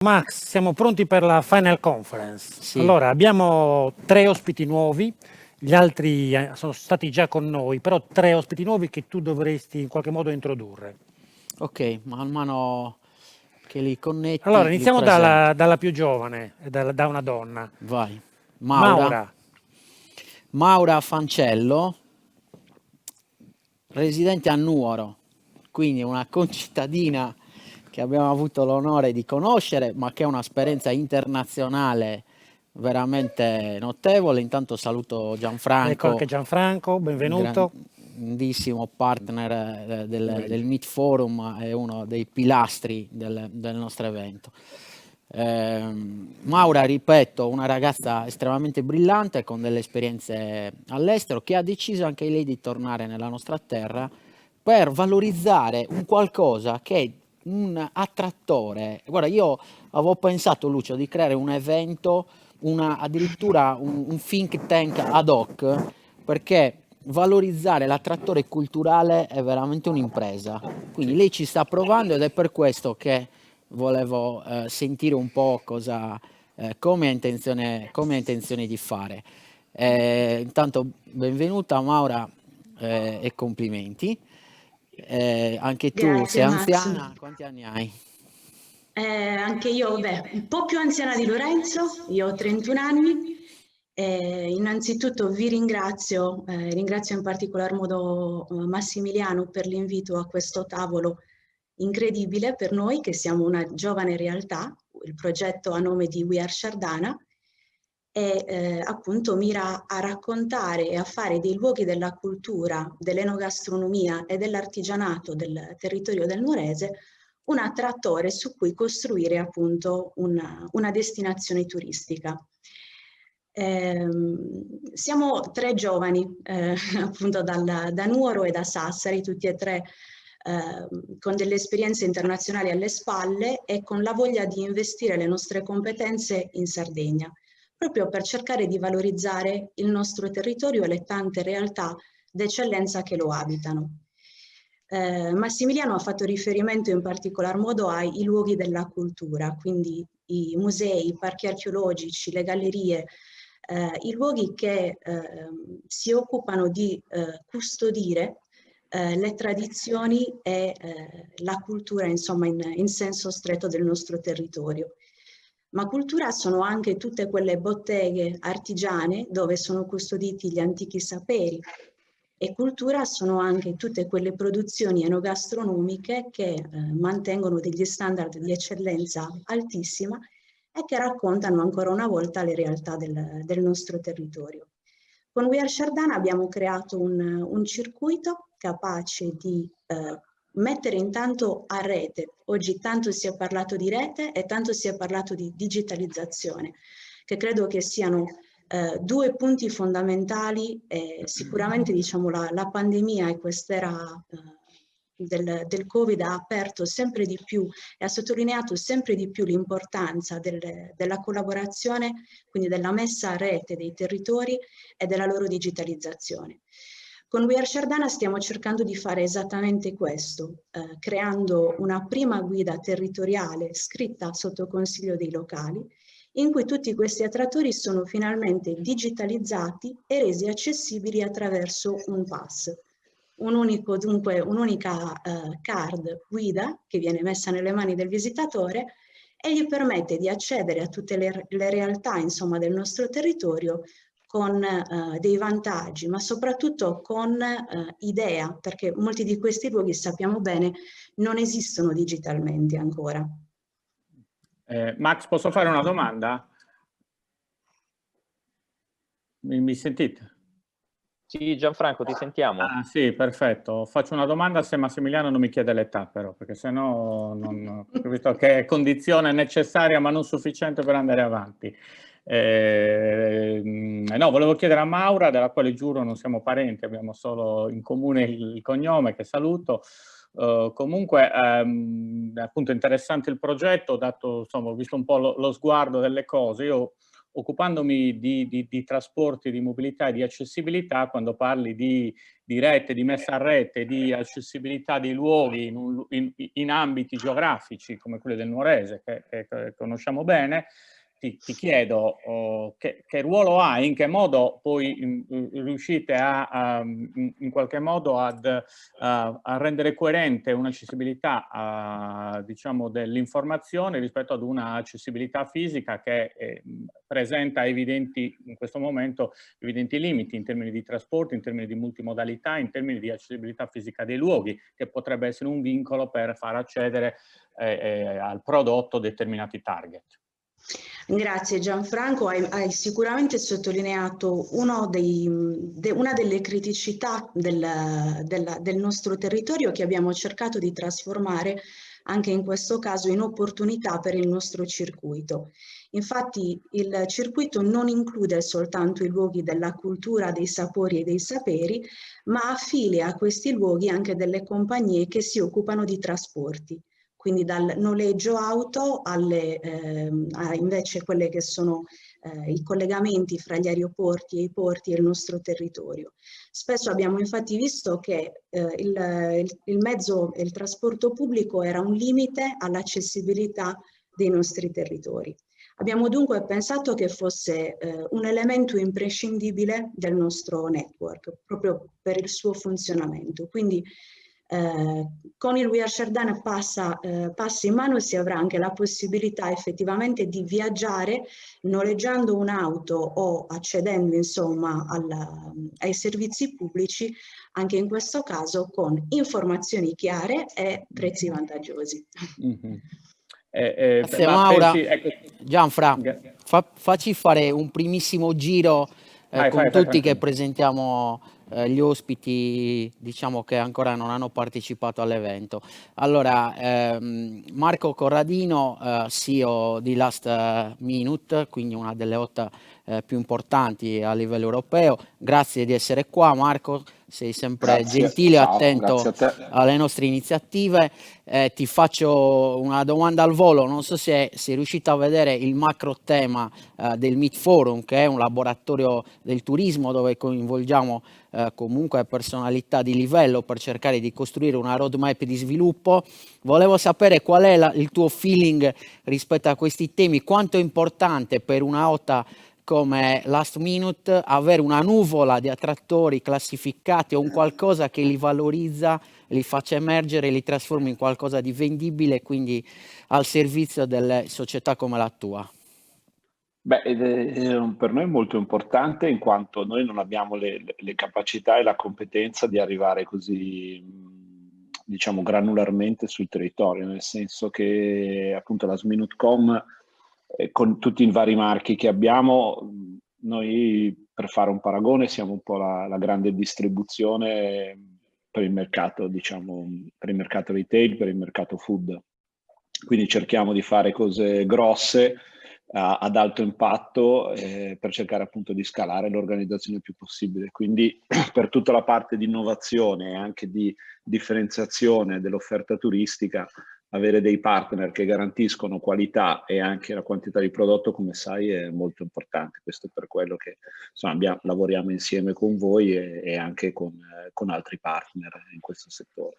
Max, siamo pronti per la Final Conference. Sì. Allora, abbiamo 3 ospiti nuovi, gli altri sono stati già con noi, però 3 ospiti nuovi che tu dovresti in qualche modo introdurre. Ok, man mano che li connetti Allora, li iniziamo presento. dalla più giovane, da una donna. Vai. Maura Fancello, residente a Nuoro, quindi una concittadina che abbiamo avuto l'onore di conoscere, ma che ha un'esperienza internazionale veramente notevole. Intanto saluto Ecco Gianfranco, anche Gianfranco, benvenuto. grandissimo partner del Meet Forum, è uno dei pilastri del nostro evento. Maura, ripeto, una ragazza estremamente brillante con delle esperienze all'estero, che ha deciso anche lei di tornare nella nostra terra per valorizzare un qualcosa che è un attrattore. Guarda, io avevo pensato, Lucio, di creare un evento, addirittura un think tank ad hoc, perché valorizzare l'attrattore culturale è veramente un'impresa. Quindi lei ci sta provando ed è per questo che volevo sentire un po' come ha intenzione di fare. Intanto benvenuta Maura e complimenti. Anche tu sei Grazie Max. anziana, quanti anni hai? Anche io, un po' più anziana di Lorenzo, io ho 31 anni. Innanzitutto vi ringrazio in particolar modo Massimiliano per l'invito a questo tavolo incredibile per noi che siamo una giovane realtà. Il progetto a nome di We Are Shardana e appunto mira a raccontare e a fare dei luoghi della cultura, dell'enogastronomia e dell'artigianato del territorio del Nuorese un attrattore su cui costruire appunto una destinazione turistica. Siamo 3 giovani appunto da Nuoro e da Sassari, tutti e 3 con delle esperienze internazionali alle spalle e con la voglia di investire le nostre competenze in Sardegna, proprio per cercare di valorizzare il nostro territorio e le tante realtà d'eccellenza che lo abitano. Massimiliano ha fatto riferimento in particolar modo ai luoghi della cultura, quindi i musei, i parchi archeologici, le gallerie, i luoghi che si occupano di custodire le tradizioni e la cultura, insomma, in senso stretto del nostro territorio. Ma cultura sono anche tutte quelle botteghe artigiane dove sono custoditi gli antichi saperi, e cultura sono anche tutte quelle produzioni enogastronomiche che mantengono degli standard di eccellenza altissima e che raccontano ancora una volta le realtà del nostro territorio. Con We Are Shardana abbiamo creato un circuito capace di mettere intanto a rete. Oggi tanto si è parlato di rete e tanto si è parlato di digitalizzazione, che credo che siano 2 punti fondamentali. Sicuramente diciamo la pandemia e quest'era del Covid ha aperto sempre di più e ha sottolineato sempre di più l'importanza della collaborazione, quindi della messa a rete dei territori e della loro digitalizzazione. Con We Are Shardana stiamo cercando di fare esattamente questo, creando una prima guida territoriale scritta sotto consiglio dei locali, in cui tutti questi attrattori sono finalmente digitalizzati e resi accessibili attraverso un pass. Un'unica card guida che viene messa nelle mani del visitatore e gli permette di accedere a tutte le realtà, insomma, del nostro territorio con dei vantaggi, ma soprattutto con idea, perché molti di questi luoghi, sappiamo bene, non esistono digitalmente ancora. Max, posso fare una domanda? Mi sentite? Sì, Gianfranco, ti sentiamo. Ah, sì, perfetto. Faccio una domanda se Massimiliano non mi chiede l'età, però, perché sennò non visto che è condizione necessaria ma non sufficiente per andare avanti. No, volevo chiedere a Maura, della quale giuro non siamo parenti, abbiamo solo in comune il cognome, che saluto. Comunque, appunto, interessante il progetto, dato, insomma, ho visto un po' lo sguardo delle cose. Io occupandomi di trasporti, di mobilità e di accessibilità, quando parli di rete, di messa a rete, di accessibilità dei luoghi in ambiti geografici come quelli del Nuorese, che conosciamo bene, ti chiedo che ruolo ha, in che modo poi riuscite in qualche modo a rendere coerente un'accessibilità diciamo dell'informazione rispetto ad una accessibilità fisica che presenta in questo momento evidenti limiti in termini di trasporto, in termini di multimodalità, in termini di accessibilità fisica dei luoghi, che potrebbe essere un vincolo per far accedere al prodotto determinati target. Grazie Gianfranco, hai sicuramente sottolineato una delle criticità del nostro territorio che abbiamo cercato di trasformare anche in questo caso in opportunità per il nostro circuito. Infatti il circuito non include soltanto i luoghi della cultura, dei sapori e dei saperi, ma affilia a questi luoghi anche delle compagnie che si occupano di trasporti. Quindi dal noleggio auto a invece quelle che sono i collegamenti fra gli aeroporti e i porti e il nostro territorio. Spesso abbiamo infatti visto che il mezzo e il trasporto pubblico era un limite all'accessibilità dei nostri territori. Abbiamo dunque pensato che fosse un elemento imprescindibile del nostro network, proprio per il suo funzionamento. Quindi con il We Are Share Done pass in mano si avrà anche la possibilità effettivamente di viaggiare noleggiando un'auto o accedendo insomma ai servizi pubblici, anche in questo caso con informazioni chiare e prezzi vantaggiosi. Mm-hmm. Grazie Maura. Gianfra, facci fare un primissimo giro con tutti che presentiamo gli ospiti, diciamo, che ancora non hanno partecipato all'evento. Allora, Marco Corradino, CEO di Last Minute, quindi una delle 8 più importanti a livello europeo. Grazie di essere qua, Marco. Sei sempre gentile e attento alle nostre iniziative. Ti faccio una domanda al volo, non so se sei riuscito a vedere il macro tema del Meet Forum, che è un laboratorio del turismo dove coinvolgiamo comunque personalità di livello per cercare di costruire una roadmap di sviluppo. Volevo sapere qual è il tuo feeling rispetto a questi temi, quanto è importante per una OTA come Last Minute avere una nuvola di attrattori classificati o un qualcosa che li valorizza, li faccia emergere, li trasformi in qualcosa di vendibile, quindi al servizio delle società come la tua. Beh, per noi è molto importante in quanto noi non abbiamo le capacità e la competenza di arrivare così, diciamo, granularmente sul territorio, nel senso che appunto la Sminute.com con tutti i vari marchi che abbiamo, noi per fare un paragone siamo un po' la grande distribuzione per il mercato, diciamo, per il mercato retail, per il mercato food. Quindi cerchiamo di fare cose grosse ad alto impatto per cercare appunto di scalare l'organizzazione il più possibile. Quindi per tutta la parte di innovazione e anche di differenziazione dell'offerta turistica, avere dei partner che garantiscono qualità e anche la quantità di prodotto, come sai, è molto importante. Questo è per quello che insomma, lavoriamo insieme con voi e anche con altri partner in questo settore.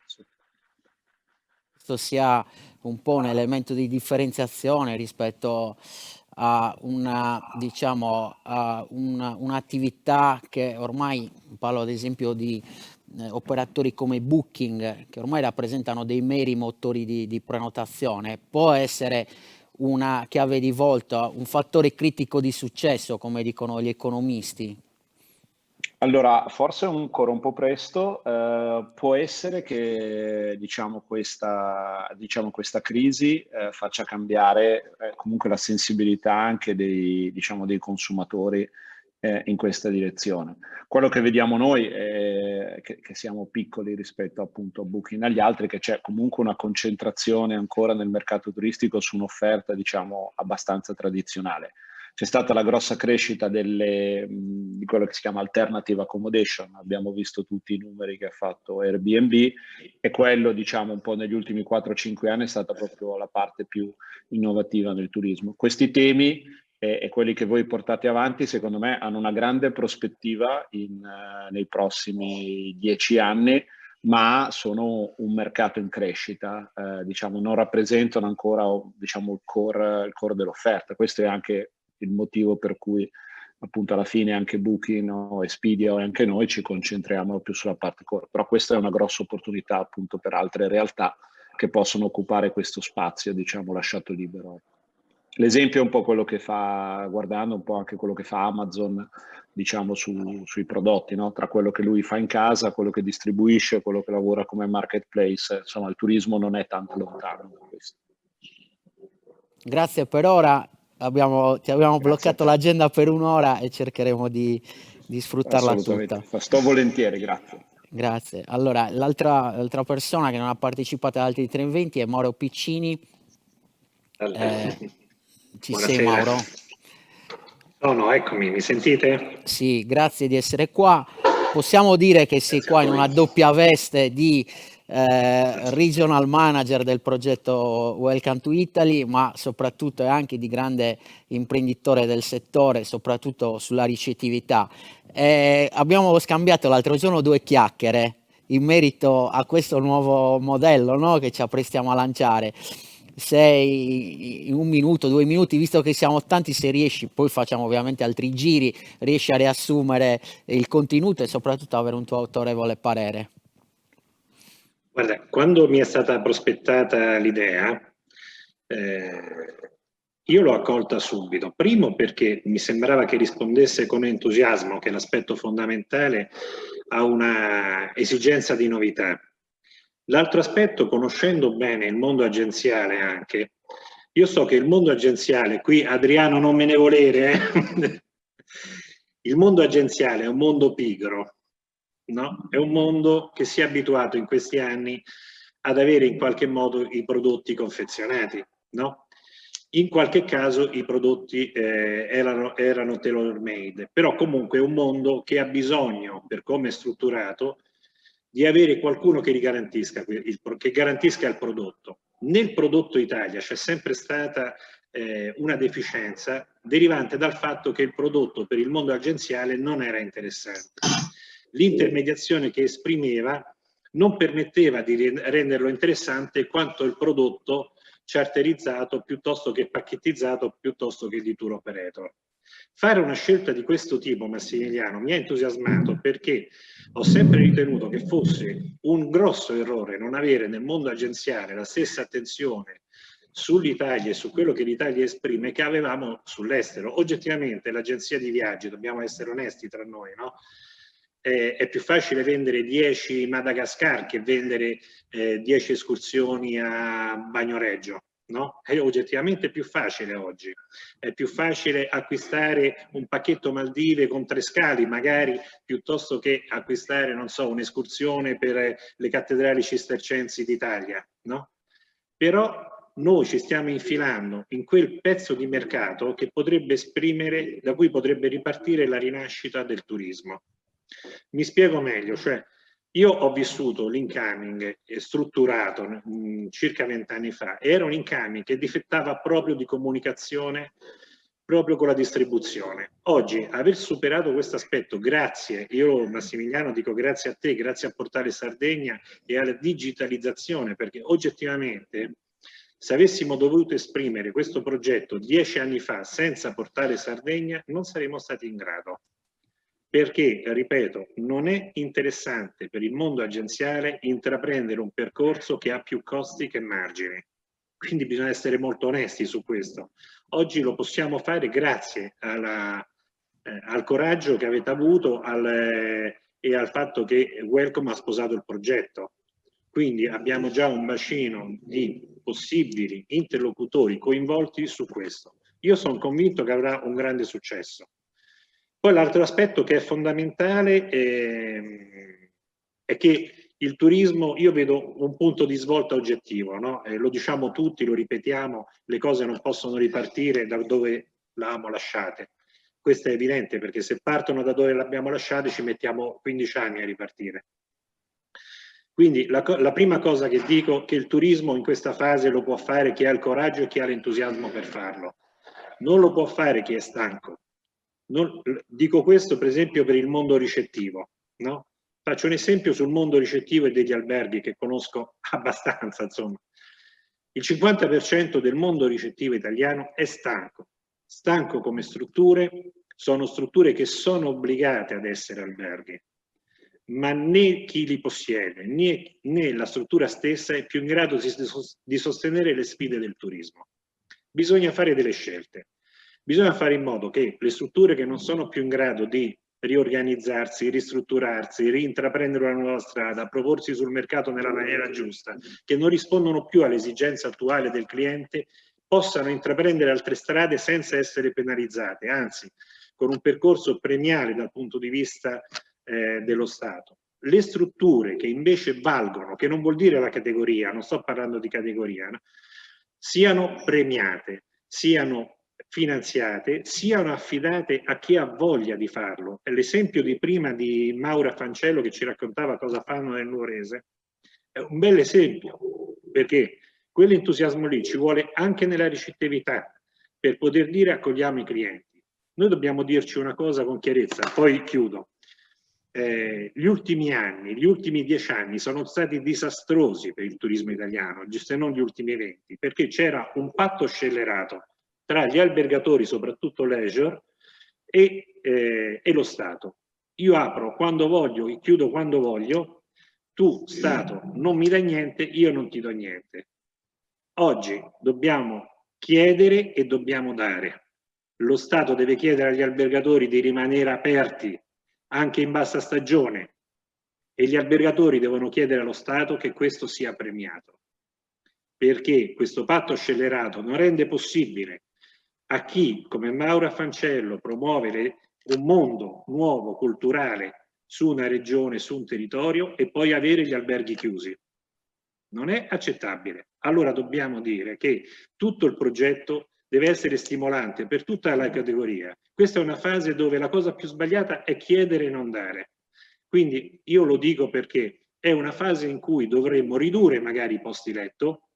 Questo sia un po' un elemento di differenziazione rispetto a un'attività che ormai, parlo ad esempio di operatori come Booking, che ormai rappresentano dei meri motori di prenotazione, può essere una chiave di volta, un fattore critico di successo, come dicono gli economisti? Allora, forse ancora un po' presto, può essere che questa crisi faccia cambiare comunque la sensibilità anche dei consumatori in questa direzione. Quello che vediamo noi è che siamo piccoli rispetto appunto a Booking e agli altri, che c'è comunque una concentrazione ancora nel mercato turistico su un'offerta abbastanza tradizionale. C'è stata la grossa crescita di quello che si chiama alternative accommodation, abbiamo visto tutti i numeri che ha fatto Airbnb e quello un po' negli ultimi 4-5 anni è stata proprio la parte più innovativa nel turismo. Questi temi e quelli che voi portate avanti, secondo me, hanno una grande prospettiva nei prossimi 10 anni, ma sono un mercato in crescita, diciamo, non rappresentano ancora, diciamo, il core dell'offerta. Questo è anche il motivo per cui appunto alla fine anche Booking o Expedia e anche noi ci concentriamo più sulla parte core, però questa è una grossa opportunità appunto per altre realtà che possono occupare questo spazio, diciamo, lasciato libero. L'esempio è un po' quello che fa, guardando un po' anche quello che fa Amazon, diciamo, sui prodotti, no? Tra quello che lui fa in casa, quello che distribuisce, quello che lavora come marketplace, insomma il turismo non è tanto lontano da questo. Grazie per ora, ti abbiamo bloccato l'agenda per un'ora e cercheremo di sfruttarla tutta. Sto volentieri, grazie. Grazie. Allora, l'altra persona che non ha partecipato ad altri 3 eventi è Mauro Piccini. Ci sei, Mauro? Eccomi, mi sentite? Sì, grazie di essere qua. Possiamo dire che sei qua in una doppia veste di regional manager del progetto Welcome to Italy, ma soprattutto è anche di grande imprenditore del settore, soprattutto sulla ricettività. Abbiamo scambiato l'altro giorno 2 chiacchiere in merito a questo nuovo modello, no, che ci apprestiamo a lanciare. Se in 1 minuto, 2 minuti, visto che siamo tanti, se riesci, poi facciamo ovviamente altri giri, riesci a riassumere il contenuto e soprattutto avere un tuo autorevole parere. Guarda, quando mi è stata prospettata l'idea, io l'ho accolta subito. Primo perché mi sembrava che rispondesse con entusiasmo, che è l'aspetto fondamentale, a una esigenza di novità. L'altro aspetto, conoscendo bene il mondo agenziale anche, io so che il mondo agenziale, qui Adriano non me ne volere, il mondo agenziale è un mondo pigro, no? È un mondo che si è abituato in questi anni ad avere in qualche modo i prodotti confezionati, no? In qualche caso i prodotti erano tailor made, però comunque è un mondo che ha bisogno, per come è strutturato, di avere qualcuno che garantisca il prodotto. Nel prodotto Italia c'è sempre stata una deficienza derivante dal fatto che il prodotto per il mondo agenziale non era interessante. L'intermediazione che esprimeva non permetteva di renderlo interessante quanto il prodotto charterizzato piuttosto che pacchettizzato, piuttosto che di tour operator. Fare una scelta di questo tipo, Massimiliano, mi ha entusiasmato perché ho sempre ritenuto che fosse un grosso errore non avere nel mondo agenziale la stessa attenzione sull'Italia e su quello che l'Italia esprime che avevamo sull'estero. Oggettivamente l'agenzia di viaggi, dobbiamo essere onesti tra noi, no? È più facile vendere 10 Madagascar che vendere 10 escursioni a Bagnoregio. No? È oggettivamente più facile oggi, è più facile acquistare un pacchetto Maldive con 3 scali magari piuttosto che acquistare, non so, un'escursione per le cattedrali cistercensi d'Italia, no? Però noi ci stiamo infilando in quel pezzo di mercato che potrebbe esprimere, da cui potrebbe ripartire la rinascita del turismo. Mi spiego meglio, cioè io ho vissuto l'incoming strutturato circa 20 anni fa, era un incoming che difettava proprio di comunicazione proprio con la distribuzione. Oggi aver superato questo aspetto, grazie, io Massimiliano dico grazie a te, grazie a Portale Sardegna e alla digitalizzazione, perché oggettivamente se avessimo dovuto esprimere questo progetto 10 anni fa senza Portale Sardegna non saremmo stati in grado. Perché, ripeto, non è interessante per il mondo agenziale intraprendere un percorso che ha più costi che margini. Quindi bisogna essere molto onesti su questo. Oggi lo possiamo fare grazie al coraggio che avete avuto e al fatto che Welcome ha sposato il progetto. Quindi abbiamo già un bacino di possibili interlocutori coinvolti su questo. Io sono convinto che avrà un grande successo. Poi l'altro aspetto che è fondamentale è che il turismo, io vedo un punto di svolta oggettivo, no? Lo diciamo tutti, lo ripetiamo, le cose non possono ripartire da dove le abbiamo lasciate. Questo è evidente perché se partono da dove le abbiamo lasciate ci mettiamo 15 anni a ripartire. Quindi la prima cosa che dico è che il turismo in questa fase lo può fare chi ha il coraggio e chi ha l'entusiasmo per farlo. non lo può fare chi è stanco. Dico questo per esempio per il mondo ricettivo, no? Faccio un esempio sul mondo ricettivo e degli alberghi che conosco abbastanza, insomma. Il 50% del mondo ricettivo italiano è stanco come strutture, sono strutture che sono obbligate ad essere alberghi, ma né chi li possiede né la struttura stessa è più in grado di sostenere le sfide del turismo. Bisogna fare delle scelte. Bisogna fare in modo che le strutture che non sono più in grado di riorganizzarsi, ristrutturarsi, rintraprendere una nuova strada, proporsi sul mercato nella maniera giusta, che non rispondono più all'esigenza attuale del cliente, possano intraprendere altre strade senza essere penalizzate, anzi con un percorso premiale dal punto di vista dello Stato. Le strutture che invece valgono, che non vuol dire la categoria, non sto parlando di categoria, no? Siano premiate, siano finanziate, siano affidate a chi ha voglia di farlo. L'esempio di prima di Maura Fancello che ci raccontava cosa fanno nel Nuorese è un bel esempio, perché quell'entusiasmo lì ci vuole anche nella ricettività per poter dire accogliamo i clienti. Noi dobbiamo dirci una cosa con chiarezza, poi chiudo. Gli ultimi anni, gli ultimi 10 anni sono stati disastrosi per il turismo italiano, se non gli ultimi 20, perché c'era un patto scellerato tra gli albergatori, soprattutto leisure, e lo Stato. Io apro quando voglio e chiudo quando voglio, tu Stato non mi dai niente, io non ti do niente. Oggi dobbiamo chiedere e dobbiamo dare. Lo Stato deve chiedere agli albergatori di rimanere aperti anche in bassa stagione e gli albergatori devono chiedere allo Stato che questo sia premiato, perché questo patto scellerato non rende possibile a chi, come Maura Fancello, promuove un mondo nuovo, culturale, su una regione, su un territorio e poi avere gli alberghi chiusi. Non è accettabile. Allora dobbiamo dire che tutto il progetto deve essere stimolante per tutta la categoria. Questa è una fase dove la cosa più sbagliata è chiedere e non dare. Quindi io lo dico perché è una fase in cui dovremmo ridurre magari i posti letto,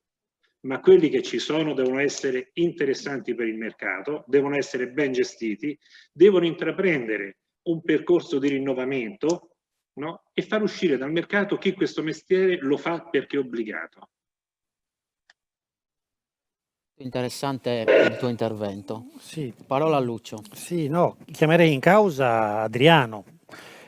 ma quelli che ci sono devono essere interessanti per il mercato, devono essere ben gestiti, devono intraprendere un percorso di rinnovamento, no? E far uscire dal mercato chi questo mestiere lo fa perché è obbligato. Interessante il tuo intervento. Sì. Parola a Lucio. Sì, no, chiamerei in causa Adriano,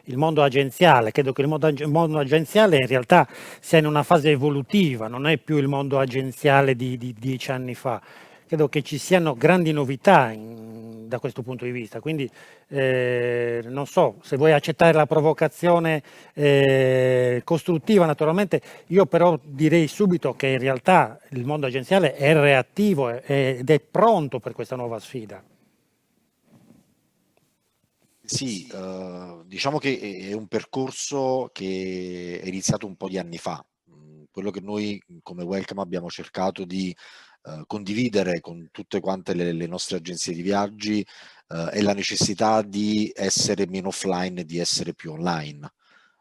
il mondo agenziale. Credo che il mondo agenziale in realtà sia in una fase evolutiva, non è più il mondo agenziale di 10 anni fa. Credo che ci siano grandi novità da questo punto di vista, quindi non so se vuoi accettare la provocazione costruttiva naturalmente, io però direi subito che in realtà il mondo agenziale è reattivo ed è pronto per questa nuova sfida. Sì, diciamo che è un percorso che è iniziato un po' di anni fa. Quello che noi come Welcome abbiamo cercato di condividere con tutte quante le nostre agenzie di viaggi è la necessità di essere meno offline e di essere più online.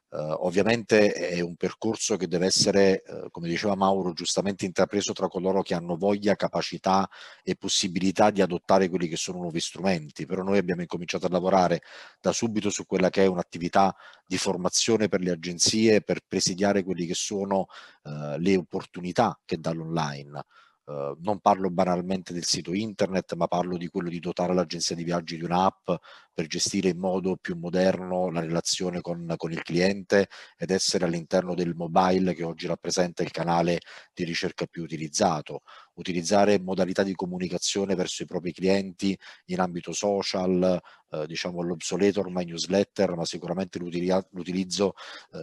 Ovviamente è un percorso che deve essere, come diceva Mauro, giustamente intrapreso tra coloro che hanno voglia, capacità e possibilità di adottare quelli che sono nuovi strumenti. Però noi abbiamo incominciato a lavorare da subito su quella che è un'attività di formazione per le agenzie, per presidiare quelli che sono le opportunità che dà l'online. Non parlo banalmente del sito internet, ma parlo di quello di dotare l'agenzia di viaggi di un'app per gestire in modo più moderno la relazione con il cliente ed essere all'interno del mobile che oggi rappresenta il canale di ricerca più utilizzato. Utilizzare modalità di comunicazione verso i propri clienti in ambito social, diciamo l'obsoleto ormai newsletter, ma sicuramente l'utilizzo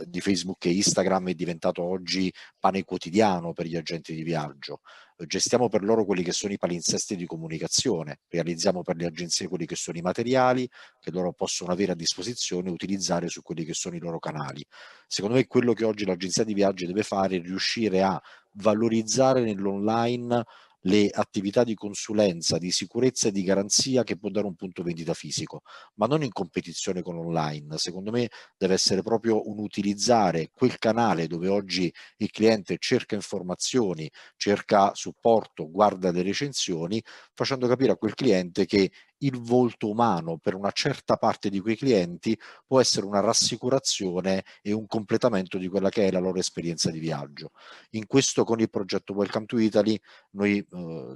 di Facebook e Instagram è diventato oggi pane quotidiano per gli agenti di viaggio. Gestiamo per loro quelli che sono i palinsesti di comunicazione, realizziamo per le agenzie quelli che sono i materiali che loro possono avere a disposizione e utilizzare su quelli che sono i loro canali. Secondo me quello che oggi l'agenzia di viaggi deve fare è riuscire a valorizzare nell'online le attività di consulenza, di sicurezza e di garanzia che può dare un punto vendita fisico, ma non in competizione con online. Secondo me deve essere proprio un utilizzare quel canale dove oggi il cliente cerca informazioni, cerca supporto, guarda le recensioni, facendo capire a quel cliente che il volto umano per una certa parte di quei clienti può essere una rassicurazione e un completamento di quella che è la loro esperienza di viaggio. In questo, con il progetto Welcome to Italy, noi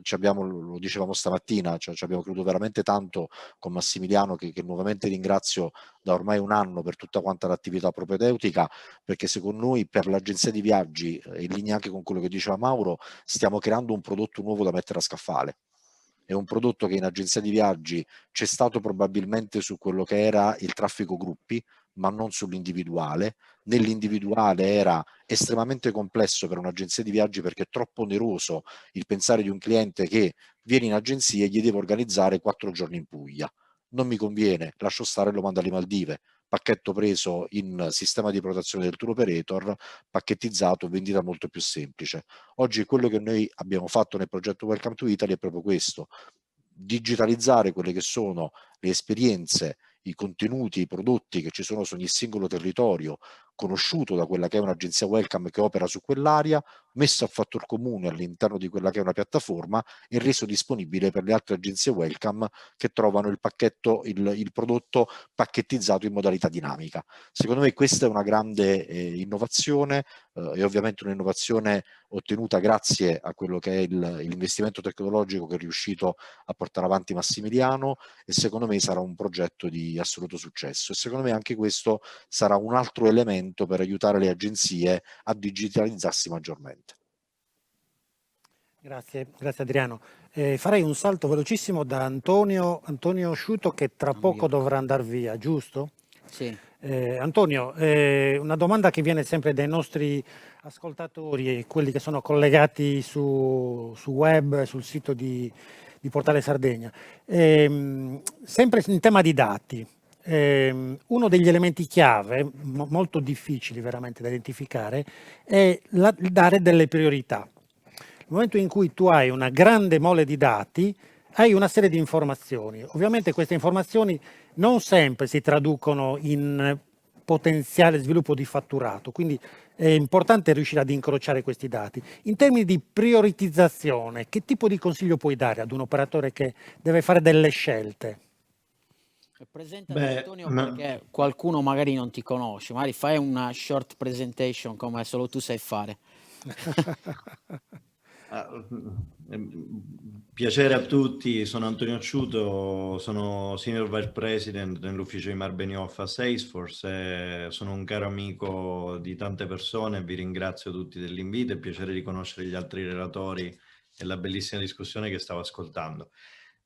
ci abbiamo, lo dicevamo stamattina, ci abbiamo creduto veramente tanto con Massimiliano, che nuovamente ringrazio da ormai un anno per tutta quanta l'attività propedeutica, perché secondo noi per l'agenzia di viaggi, in linea anche con quello che diceva Mauro, stiamo creando un prodotto nuovo da mettere a scaffale. È un prodotto che in agenzia di viaggi c'è stato probabilmente su quello che era il traffico gruppi, ma non sull'individuale. Nell'individuale era estremamente complesso per un'agenzia di viaggi perché è troppo oneroso il pensare di un cliente che viene in agenzia e gli deve organizzare 4 giorni in Puglia. Non mi conviene, lascio stare e lo mando alle Maldive. Pacchetto preso in sistema di prenotazione del tour operator, pacchettizzato, vendita molto più semplice. Oggi quello che noi abbiamo fatto nel progetto Welcome to Italy è proprio questo: digitalizzare quelle che sono le esperienze, i contenuti, i prodotti che ci sono su ogni singolo territorio, conosciuto da quella che è un'agenzia Welcome che opera su quell'area, messo a fattor comune all'interno di quella che è una piattaforma e reso disponibile per le altre agenzie Welcome che trovano il pacchetto, il prodotto pacchettizzato in modalità dinamica. Secondo me questa è una grande innovazione, e ovviamente un'innovazione ottenuta grazie a quello che è l'investimento tecnologico che è riuscito a portare avanti Massimiliano, e secondo me sarà un progetto di assoluto successo, e secondo me anche questo sarà un altro elemento per aiutare le agenzie a digitalizzarsi maggiormente. Grazie Adriano. Farei un salto velocissimo da Antonio Sciuto, che tra poco dovrà andare via, giusto? Sì. Antonio, una domanda che viene sempre dai nostri ascoltatori e quelli che sono collegati su web, sul sito di Portale Sardegna. Sempre in tema di dati, uno degli elementi chiave, molto difficili veramente da identificare, è il dare delle priorità. Nel momento in cui tu hai una grande mole di dati, hai una serie di informazioni. Ovviamente queste informazioni non sempre si traducono in potenziale sviluppo di fatturato, quindi è importante riuscire ad incrociare questi dati. In termini di prioritizzazione, che tipo di consiglio puoi dare ad un operatore che deve fare delle scelte? Presentati, Antonio, perché qualcuno magari non ti conosce, magari fai una short presentation come solo tu sai fare. Piacere a tutti, sono Antonio Sciuto, sono Senior Vice President nell'ufficio di Marbella a Salesforce, sono un caro amico di tante persone, vi ringrazio tutti dell'invito, è piacere di conoscere gli altri relatori e la bellissima discussione che stavo ascoltando.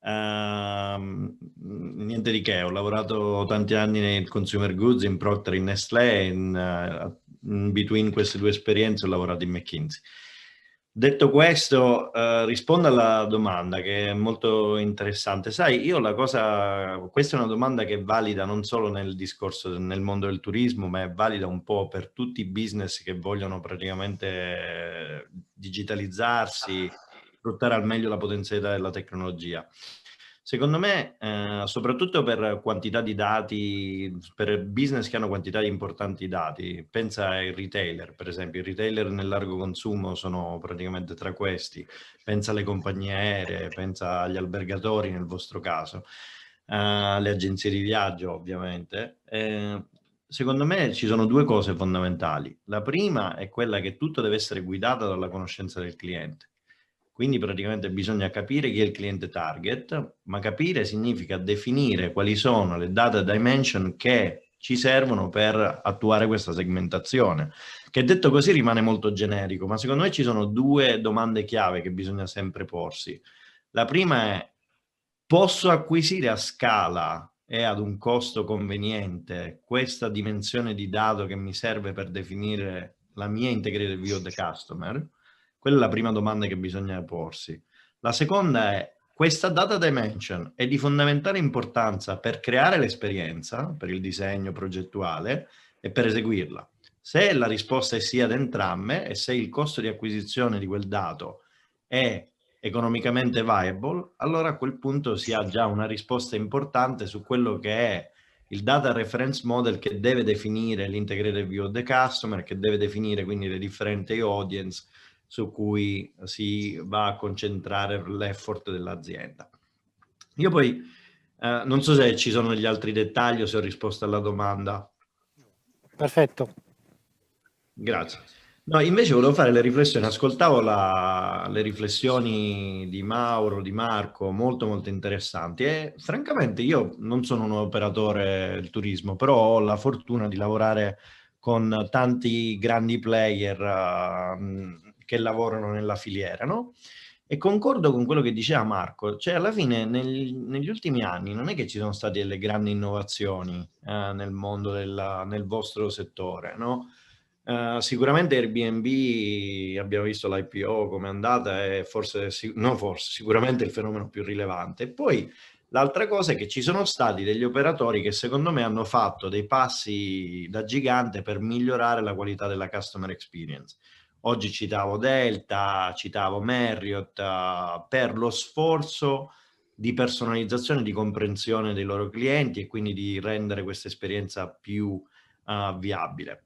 Niente di che, ho lavorato tanti anni nel consumer goods, in Procter, in Nestlé, in between queste due esperienze ho lavorato in McKinsey. Detto questo, rispondo alla domanda che è molto interessante. Sai, questa è una domanda che è valida non solo nel discorso nel mondo del turismo, ma è valida un po' per tutti i business che vogliono praticamente digitalizzarsi, sfruttare al meglio la potenzialità della tecnologia. Secondo me, soprattutto per quantità di dati, per business che hanno quantità di importanti dati, pensa ai retailer, per esempio. I retailer nel largo consumo sono praticamente tra questi. Pensa alle compagnie aeree, pensa agli albergatori nel vostro caso, alle agenzie di viaggio ovviamente. Secondo me ci sono due cose fondamentali. La prima è quella che tutto deve essere guidato dalla conoscenza del cliente. Quindi praticamente bisogna capire chi è il cliente target, ma capire significa definire quali sono le data dimension che ci servono per attuare questa segmentazione, che detto così rimane molto generico, ma secondo me ci sono due domande chiave che bisogna sempre porsi. La prima è: posso acquisire a scala e ad un costo conveniente questa dimensione di dato che mi serve per definire la mia integrated view of the customer? Quella è la prima domanda che bisogna porsi. La seconda è: questa data dimension è di fondamentale importanza per creare l'esperienza, per il disegno progettuale e per eseguirla. Se la risposta è sì ad entrambe e se il costo di acquisizione di quel dato è economicamente viable, allora a quel punto si ha già una risposta importante su quello che è il data reference model, che deve definire l'integrated view of the customer, che deve definire quindi le differenti audience su cui si va a concentrare l'effort dell'azienda. Io poi non so se ci sono degli altri dettagli o se ho risposto alla domanda. Perfetto. Grazie. No, invece volevo fare le riflessioni, ascoltavo le riflessioni di Mauro, di Marco, molto molto interessanti, e francamente io non sono un operatore del turismo, però ho la fortuna di lavorare con tanti grandi player che lavorano nella filiera, no? E concordo con quello che diceva Marco, cioè alla fine negli ultimi anni non è che ci sono state delle grandi innovazioni nel mondo nel vostro settore, no? Sicuramente Airbnb, abbiamo visto l'IPO come è andata, è sicuramente il fenomeno più rilevante. E poi l'altra cosa è che ci sono stati degli operatori che secondo me hanno fatto dei passi da gigante per migliorare la qualità della customer experience. Oggi citavo Delta, citavo Marriott, per lo sforzo di personalizzazione, di comprensione dei loro clienti e quindi di rendere questa esperienza più viabile.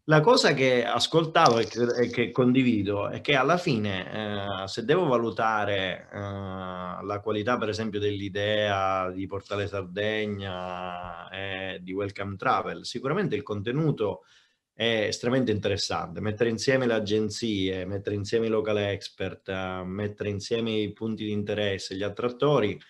La cosa che ascoltavo e che condivido è che alla fine se devo valutare la qualità per esempio dell'idea di Portale Sardegna e di Welcome Travel, sicuramente il contenuto è estremamente interessante. Mettere insieme le agenzie, mettere insieme i local expert, mettere insieme i punti di interesse, gli attrattori,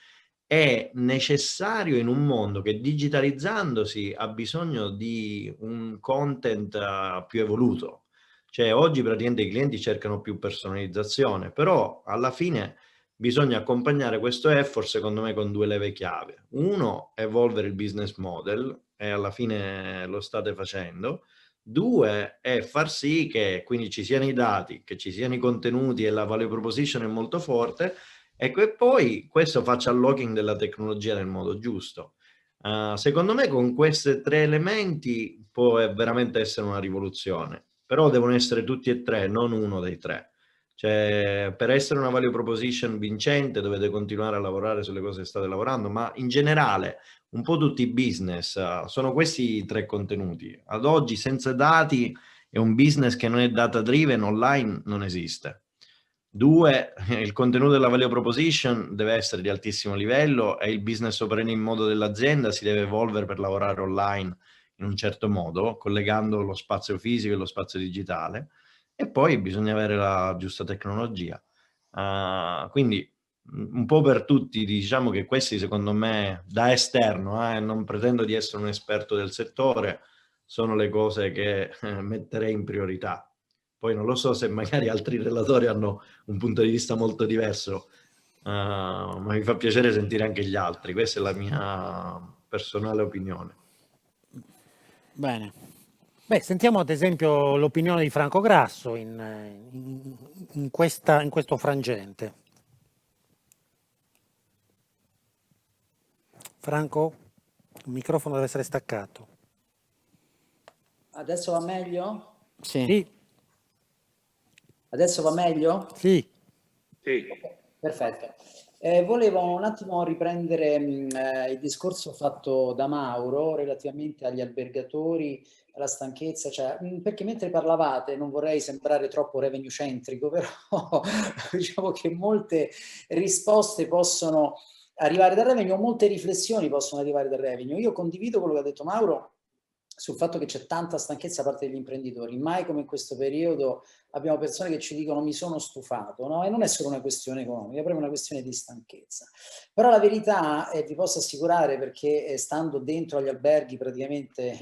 è necessario in un mondo che digitalizzandosi ha bisogno di un content più evoluto. Cioè oggi praticamente i clienti cercano più personalizzazione, però alla fine bisogna accompagnare questo effort secondo me con due leve chiave. Uno, evolvere il business model, e alla fine lo state facendo. Due, è far sì che quindi ci siano i dati, che ci siano i contenuti e la value proposition è molto forte. Ecco, e poi questo faccia unlocking della tecnologia nel modo giusto. Secondo me con questi tre elementi può veramente essere una rivoluzione, però devono essere tutti e tre, non uno dei tre. Cioè, per essere una value proposition vincente dovete continuare a lavorare sulle cose che state lavorando, ma in generale un po' tutti i business sono questi i tre contenuti. Ad oggi senza dati è un business che non è data driven, online non esiste. Due, il contenuto della value proposition deve essere di altissimo livello e il business operating modo dell'azienda si deve evolvere per lavorare online in un certo modo, collegando lo spazio fisico e lo spazio digitale. E poi bisogna avere la giusta tecnologia. Quindi un po' per tutti diciamo che questi secondo me da esterno, non pretendo di essere un esperto del settore, sono le cose che metterei in priorità. Poi non lo so se magari altri relatori hanno un punto di vista molto diverso, ma mi fa piacere sentire anche gli altri. Questa è la mia personale opinione. Bene. Beh, sentiamo ad esempio l'opinione di Franco Grasso in questo frangente. Franco, il microfono deve essere staccato. Adesso va meglio? Sì. Adesso va meglio? Sì. Sì. Perfetto. Volevo un attimo riprendere il discorso fatto da Mauro relativamente agli albergatori, alla stanchezza, cioè, perché mentre parlavate, non vorrei sembrare troppo revenue centrico, però diciamo che molte risposte possono arrivare dal revenue, molte riflessioni possono arrivare dal revenue. Io condivido quello che ha detto Mauro sul fatto che c'è tanta stanchezza da parte degli imprenditori. Mai come in questo periodo abbiamo persone che ci dicono mi sono stufato, no? E non è solo una questione economica, è proprio una questione di stanchezza. Però la verità, vi posso assicurare, perché stando dentro agli alberghi praticamente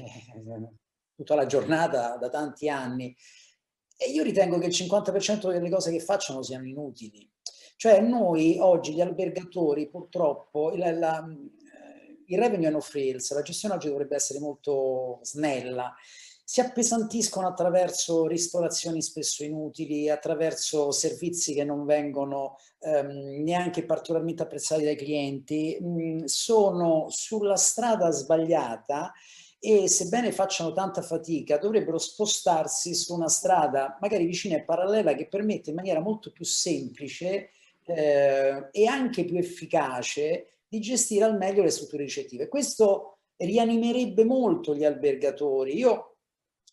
tutta la giornata da tanti anni, e io ritengo che il 50% delle cose che facciano siano inutili. Cioè noi oggi gli albergatori purtroppo il revenue no frills, la gestione oggi dovrebbe essere molto snella, si appesantiscono attraverso ristorazioni spesso inutili, attraverso servizi che non vengono neanche particolarmente apprezzati dai clienti, sono sulla strada sbagliata e sebbene facciano tanta fatica dovrebbero spostarsi su una strada magari vicina e parallela che permette in maniera molto più semplice e anche più efficace di gestire al meglio le strutture ricettive. Questo rianimerebbe molto gli albergatori. Io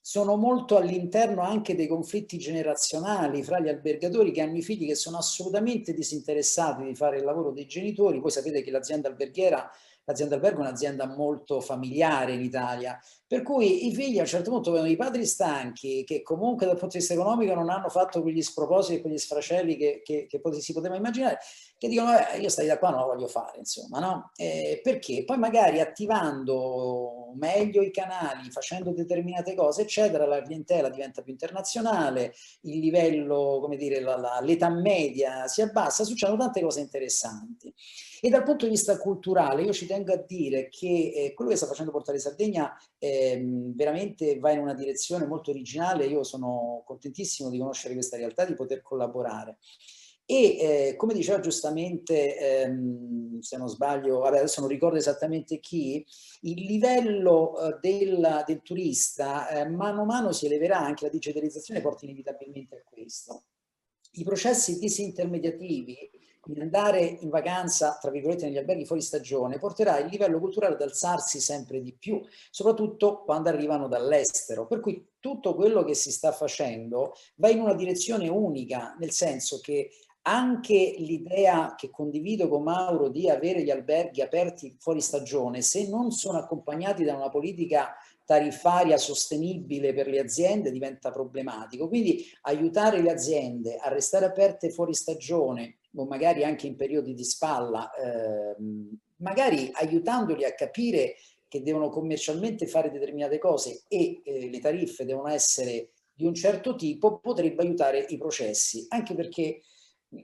sono molto all'interno anche dei conflitti generazionali fra gli albergatori che hanno i figli che sono assolutamente disinteressati di fare il lavoro dei genitori. Voi sapete che l'azienda alberghiera, l'azienda albergo è un'azienda molto familiare in Italia, per cui i figli a un certo punto vedono i padri stanchi, che comunque dal punto di vista economico non hanno fatto quegli spropositi e quegli sfracelli che si poteva immaginare, che dicono io stai da qua non lo voglio fare, insomma, no? Perché poi magari attivando meglio i canali, facendo determinate cose, eccetera, la clientela diventa più internazionale, il livello, come dire, l'età media si abbassa, succedono tante cose interessanti. E dal punto di vista culturale io ci tengo a dire che quello che sta facendo Portale Sardegna veramente va in una direzione molto originale. Io sono contentissimo di conoscere questa realtà, di poter collaborare. E come diceva giustamente, se non sbaglio, vabbè, adesso non ricordo esattamente chi, il livello del turista mano a mano si eleverà, anche la digitalizzazione porta inevitabilmente a questo. I processi disintermediativi, quindi andare in vacanza, tra virgolette, negli alberghi fuori stagione, porterà il livello culturale ad alzarsi sempre di più, soprattutto quando arrivano dall'estero. Per cui tutto quello che si sta facendo va in una direzione unica, nel senso che anche l'idea che condivido con Mauro di avere gli alberghi aperti fuori stagione, se non sono accompagnati da una politica tariffaria sostenibile per le aziende, diventa problematico. Quindi aiutare le aziende a restare aperte fuori stagione o magari anche in periodi di spalla, magari aiutandoli a capire che devono commercialmente fare determinate cose e le tariffe devono essere di un certo tipo, potrebbe aiutare i processi, anche perché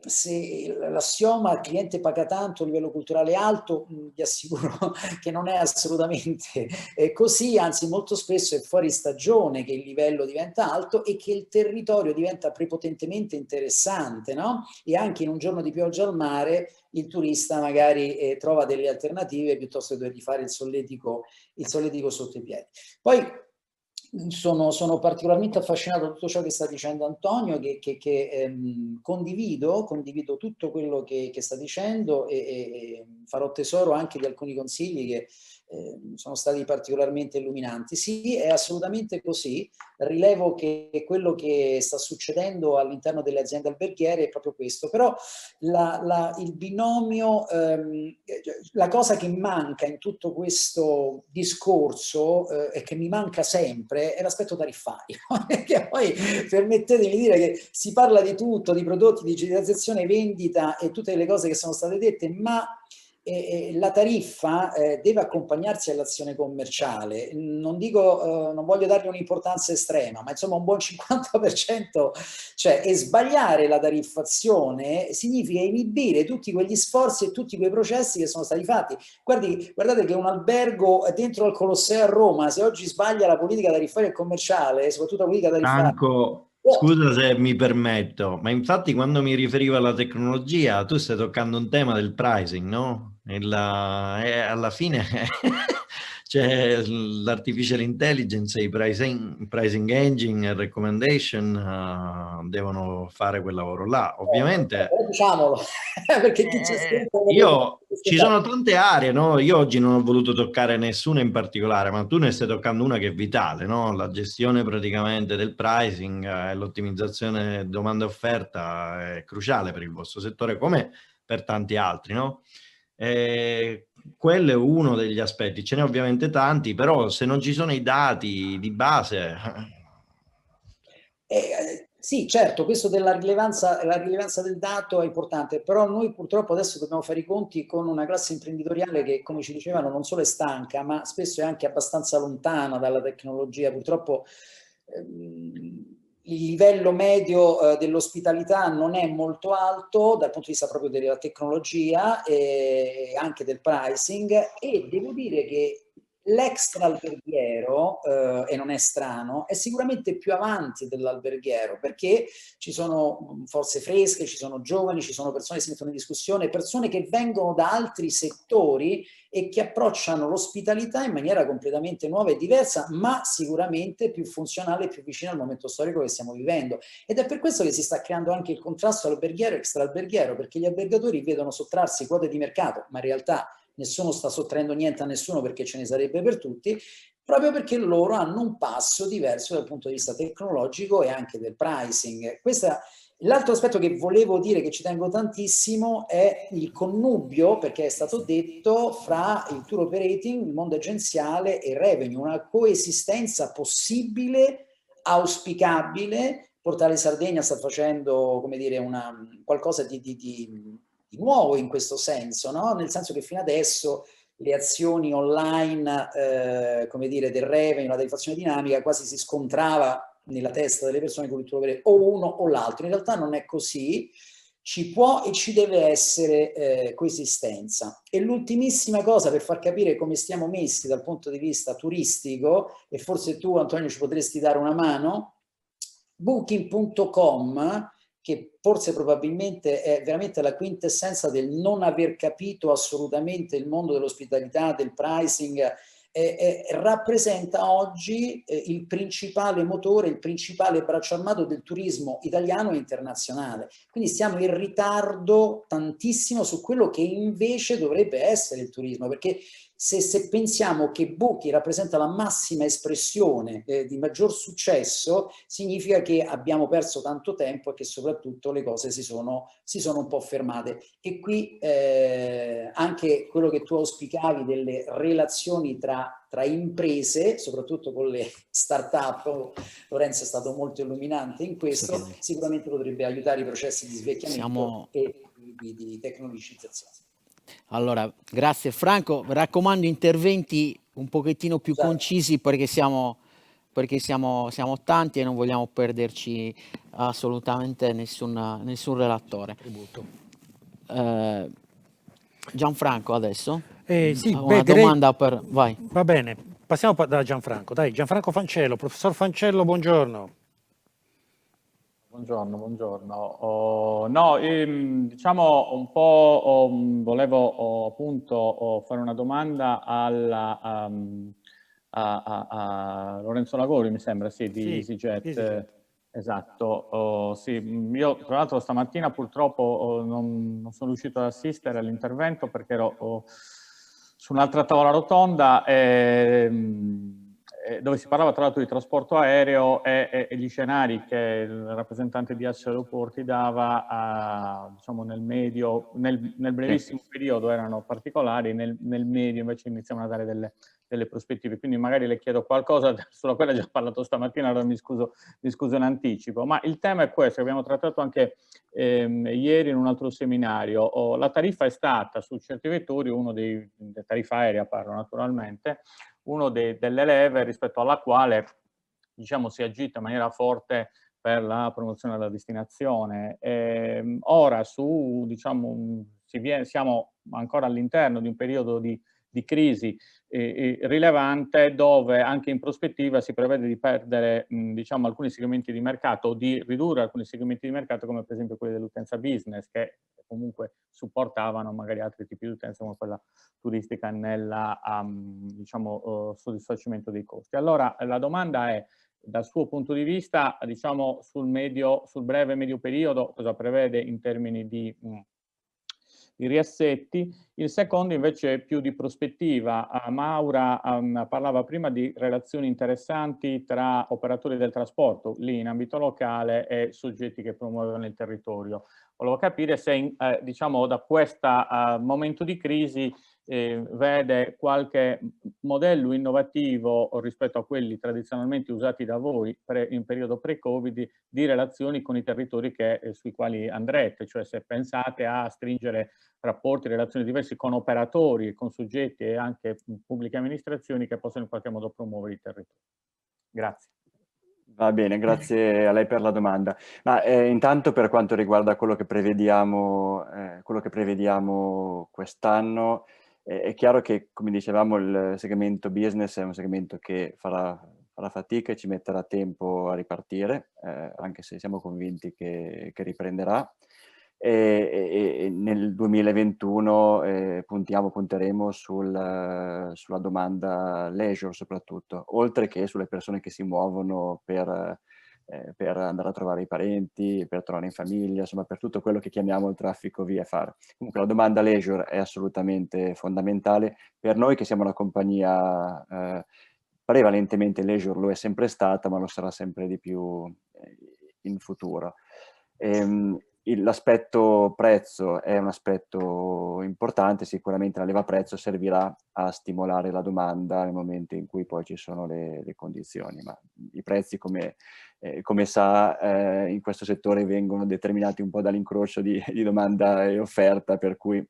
se l'assioma cliente paga tanto, livello culturale alto, vi assicuro che non è assolutamente così, anzi molto spesso è fuori stagione che il livello diventa alto e che il territorio diventa prepotentemente interessante, no? E anche in un giorno di pioggia al mare il turista magari trova delle alternative piuttosto che dovergli fare il solletico sotto i piedi. Poi sono particolarmente affascinato da tutto ciò che sta dicendo Antonio, che condivido tutto quello che sta dicendo e farò tesoro anche di alcuni consigli che sono stati particolarmente illuminanti. Sì, è assolutamente così. Rilevo che quello che sta succedendo all'interno delle aziende alberghiere è proprio questo, però il binomio, la cosa che manca in tutto questo discorso e che mi manca sempre è l'aspetto tariffario, perché poi permettetemi di dire che si parla di tutto, di prodotti, digitalizzazione, vendita e tutte le cose che sono state dette, ma la tariffa deve accompagnarsi all'azione commerciale. Non dico, non voglio dargli un'importanza estrema, ma insomma un buon 50%, cioè, e sbagliare la tariffazione significa inibire tutti quegli sforzi e tutti quei processi che sono stati fatti. Guardate che un albergo dentro al Colosseo a Roma, se oggi sbaglia la politica tariffaria e commerciale, soprattutto la politica tariffaria... Franco, scusa se mi permetto, ma infatti quando mi riferivo alla tecnologia, tu stai toccando un tema del pricing, no? Alla fine c'è l'artificial intelligence, i pricing engine e recommendation devono fare quel lavoro là. Ovviamente diciamolo, perché chi ci ci sono tante aree, no? Io oggi non ho voluto toccare nessuna in particolare, ma tu ne stai toccando una che è vitale, no? La gestione praticamente del pricing e l'ottimizzazione domanda e offerta è cruciale per il vostro settore, come per tanti altri, no? Quello è uno degli aspetti, ce n'è ovviamente tanti, però se non ci sono i dati di base... Sì, certo, questo della rilevanza del dato è importante, però noi purtroppo adesso dobbiamo fare i conti con una classe imprenditoriale che, come ci dicevano, non solo è stanca, ma spesso è anche abbastanza lontana dalla tecnologia. Purtroppo il livello medio dell'ospitalità non è molto alto dal punto di vista proprio della tecnologia e anche del pricing, e devo dire che l'extra alberghiero, e non è strano, è sicuramente più avanti dell'alberghiero, perché ci sono forze fresche, ci sono giovani, ci sono persone che si mettono in discussione, persone che vengono da altri settori e che approcciano l'ospitalità in maniera completamente nuova e diversa, ma sicuramente più funzionale e più vicina al momento storico che stiamo vivendo. Ed è per questo che si sta creando anche il contrasto alberghiero e extraalberghiero, perché gli albergatori vedono sottrarsi quote di mercato, ma in realtà nessuno sta sottraendo niente a nessuno perché ce ne sarebbe per tutti, proprio perché loro hanno un passo diverso dal punto di vista tecnologico e anche del pricing. L'altro aspetto che volevo dire, che ci tengo tantissimo, è il connubio, perché è stato detto, fra il tour operating, il mondo agenziale e il revenue, una coesistenza possibile, auspicabile. Portale Sardegna sta facendo, come dire, qualcosa di nuovo in questo senso, no? Nel senso che fino adesso le azioni online, come dire, del revenue, la tarifazione dinamica, quasi si scontrava nella testa delle persone con il tuo avere o uno o l'altro. In realtà non è così, ci può e ci deve essere coesistenza. E l'ultimissima cosa per far capire come stiamo messi dal punto di vista turistico, e forse tu Antonio ci potresti dare una mano, Booking.com, che forse probabilmente è veramente la quintessenza del non aver capito assolutamente il mondo dell'ospitalità, del pricing, rappresenta oggi il principale motore, il principale braccio armato del turismo italiano e internazionale. Quindi siamo in ritardo tantissimo su quello che invece dovrebbe essere il turismo, perché se pensiamo che Booking rappresenta la massima espressione di maggior successo, significa che abbiamo perso tanto tempo e che soprattutto le cose si sono un po' fermate. E qui anche quello che tu auspicavi delle relazioni tra imprese, soprattutto con le start-up, Lorenzo è stato molto illuminante in questo, sicuramente potrebbe aiutare i processi di svecchiamento e di tecnologicizzazione. Allora, grazie Franco, raccomando interventi un pochettino più concisi perché siamo tanti e non vogliamo perderci assolutamente nessun relatore. Gianfranco adesso? Sì, una domanda per... Vai. Va bene, passiamo da Gianfranco. Dai, Gianfranco Fancello, professor Fancello, buongiorno. Buongiorno. No, diciamo un po' volevo appunto fare una domanda a Lorenzo Lagori, mi sembra, sì, di EasyJet. Esatto. Sì, io tra l'altro stamattina purtroppo non sono riuscito ad assistere all'intervento perché ero su un'altra tavola rotonda dove si parlava tra l'altro di trasporto aereo e gli scenari che il rappresentante di Assia Aeroporti dava diciamo nel brevissimo periodo erano particolari, nel medio invece iniziamo a dare delle prospettive, quindi magari le chiedo qualcosa sulla quale ho già parlato stamattina, allora mi scuso in anticipo, ma il tema è questo, che abbiamo trattato anche ieri in un altro seminario. La tariffa è stata su certi vettori uno dei tariffa aerea parlo naturalmente, uno delle leve rispetto alla quale diciamo si agita in maniera forte per la promozione della destinazione. Ora diciamo, siamo ancora all'interno di un periodo di crisi rilevante dove anche in prospettiva si prevede di perdere diciamo alcuni segmenti di mercato o di ridurre alcuni segmenti di mercato come per esempio quelli dell'utenza business che comunque supportavano magari altri tipi di utenza come quella turistica nel diciamo, soddisfacimento dei costi. Allora la domanda è, dal suo punto di vista, diciamo sul breve e medio periodo, cosa prevede in termini di riassetti? Il secondo invece è più di prospettiva. Maura parlava prima di relazioni interessanti tra operatori del trasporto, lì in ambito locale, e soggetti che promuovono il territorio. Volevo capire se diciamo da questo momento di crisi vede qualche modello innovativo rispetto a quelli tradizionalmente usati da voi in periodo pre-Covid di relazioni con i territori sui quali andrete, cioè se pensate a stringere rapporti, relazioni diverse con operatori e con soggetti e anche pubbliche amministrazioni che possono in qualche modo promuovere i territori. Grazie. Va bene, grazie a lei per la domanda. Ma intanto per quanto riguarda quello che prevediamo quest'anno, È chiaro che, come dicevamo, il segmento business è un segmento che farà fatica e ci metterà tempo a ripartire, anche se siamo convinti che riprenderà. E nel 2021 punteremo sulla domanda leisure soprattutto, oltre che sulle persone che si muovono per andare a trovare i parenti, per tornare in famiglia, insomma per tutto quello che chiamiamo il traffico VFR. Comunque la domanda leisure è assolutamente fondamentale per noi che siamo una compagnia prevalentemente leisure, lo è sempre stata, ma lo sarà sempre di più in futuro. L'aspetto prezzo è un aspetto importante, sicuramente la leva prezzo servirà a stimolare la domanda nel momento in cui poi ci sono le condizioni, ma i prezzi come sa in questo settore vengono determinati un po' dall'incrocio di domanda e offerta, per cui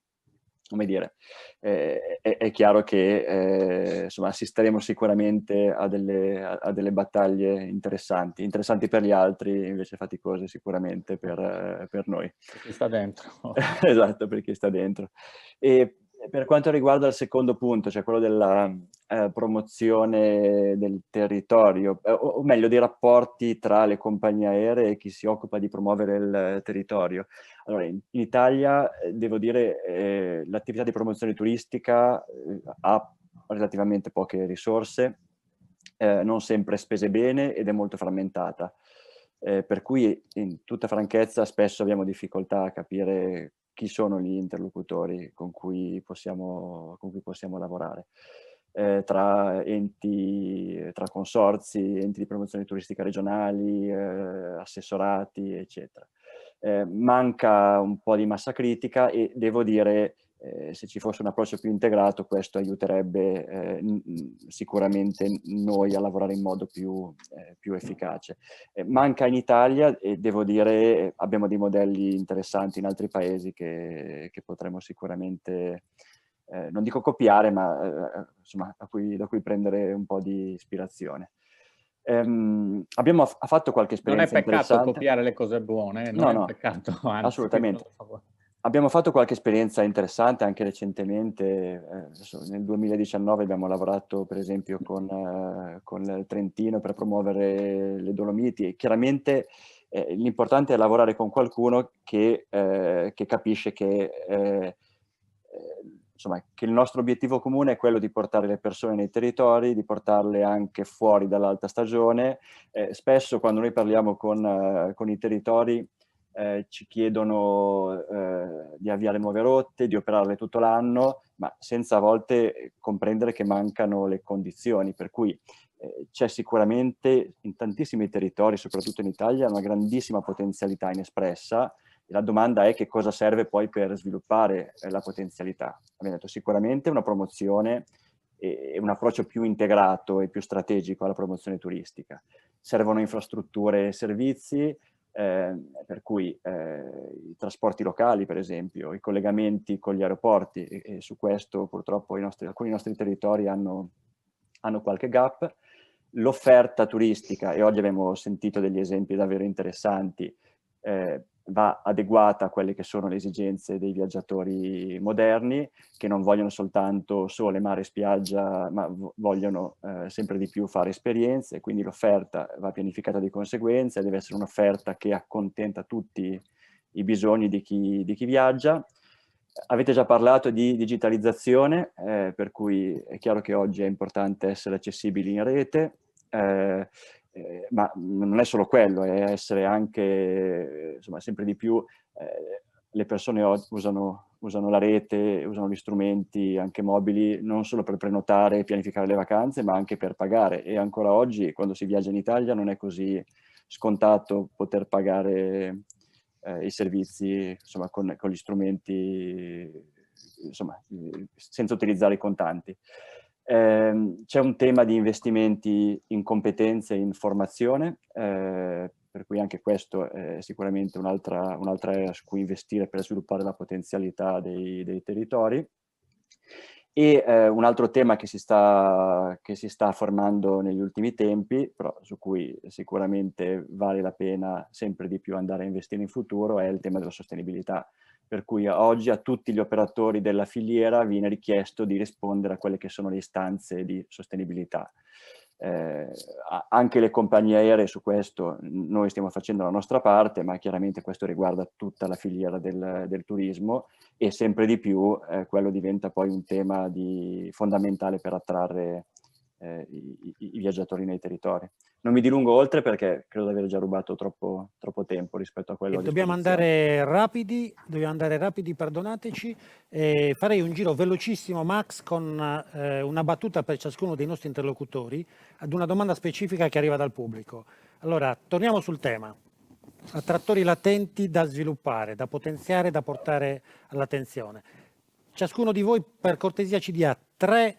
come dire, è chiaro che insomma, assisteremo sicuramente a delle battaglie interessanti per gli altri, invece faticose sicuramente per noi. Per chi sta dentro. Esatto, per chi sta dentro. E per quanto riguarda il secondo punto, cioè quello della promozione del territorio, o meglio dei rapporti tra le compagnie aeree e chi si occupa di promuovere il territorio. Allora, in Italia, devo dire, l'attività di promozione turistica ha relativamente poche risorse, non sempre spese bene ed è molto frammentata. Per cui, in tutta franchezza, spesso abbiamo difficoltà a capire chi sono gli interlocutori con cui possiamo lavorare. Tra consorzi, enti di promozione turistica regionali, assessorati, eccetera. Manca un po' di massa critica e devo dire, se ci fosse un approccio più integrato, questo aiuterebbe sicuramente noi a lavorare in modo più efficace. Manca in Italia e devo dire abbiamo dei modelli interessanti in altri paesi che potremmo sicuramente, non dico copiare, ma insomma da cui prendere un po' di ispirazione. Abbiamo fatto qualche esperienza interessante. Non è peccato copiare le cose buone, non è peccato, anzi. Assolutamente. Abbiamo fatto qualche esperienza interessante anche recentemente, nel 2019 abbiamo lavorato per esempio con il Trentino per promuovere le Dolomiti e chiaramente l'importante è lavorare con qualcuno che capisce che il nostro obiettivo comune è quello di portare le persone nei territori, di portarle anche fuori dall'alta stagione. Spesso quando noi parliamo con i territori ci chiedono di avviare nuove rotte, di operarle tutto l'anno, ma senza a volte comprendere che mancano le condizioni, per cui c'è sicuramente in tantissimi territori, soprattutto in Italia, una grandissima potenzialità inespressa. La domanda è che cosa serve poi per sviluppare la potenzialità. Abbiamo detto sicuramente una promozione e un approccio più integrato e più strategico alla promozione turistica. Servono infrastrutture e servizi, per cui i trasporti locali, per esempio, i collegamenti con gli aeroporti, e su questo purtroppo alcuni nostri territori hanno qualche gap. L'offerta turistica, e oggi abbiamo sentito degli esempi davvero interessanti, va adeguata a quelle che sono le esigenze dei viaggiatori moderni, che non vogliono soltanto sole, mare e spiaggia, ma vogliono sempre di più fare esperienze, quindi l'offerta va pianificata di conseguenza e deve essere un'offerta che accontenta tutti i bisogni di chi viaggia. Avete già parlato di digitalizzazione, per cui è chiaro che oggi è importante essere accessibili in rete, ma non è solo quello, è essere anche, insomma, sempre di più le persone usano la rete, usano gli strumenti anche mobili, non solo per prenotare e pianificare le vacanze, ma anche per pagare. E ancora oggi, quando si viaggia in Italia, non è così scontato poter pagare i servizi, insomma, con gli strumenti, insomma, senza utilizzare i contanti. C'è un tema di investimenti in competenze e in formazione, per cui anche questo è sicuramente un'altra area su cui investire per sviluppare la potenzialità dei territori. E un altro tema che si sta formando negli ultimi tempi, però su cui sicuramente vale la pena sempre di più andare a investire in futuro, è il tema della sostenibilità, per cui oggi a tutti gli operatori della filiera viene richiesto di rispondere a quelle che sono le istanze di sostenibilità. Anche le compagnie aeree, su questo noi stiamo facendo la nostra parte, ma chiaramente questo riguarda tutta la filiera del turismo, e sempre di più quello diventa poi un tema fondamentale per attrarre i viaggiatori nei territori. Non mi dilungo oltre perché credo di aver già rubato troppo tempo rispetto a quello. Dobbiamo andare rapidi, perdonateci. Farei un giro velocissimo, Max, con una battuta per ciascuno dei nostri interlocutori ad una domanda specifica che arriva dal pubblico. Allora, torniamo sul tema. Attrattori latenti da sviluppare, da potenziare, da portare all'attenzione. Ciascuno di voi, per cortesia, ci dia 3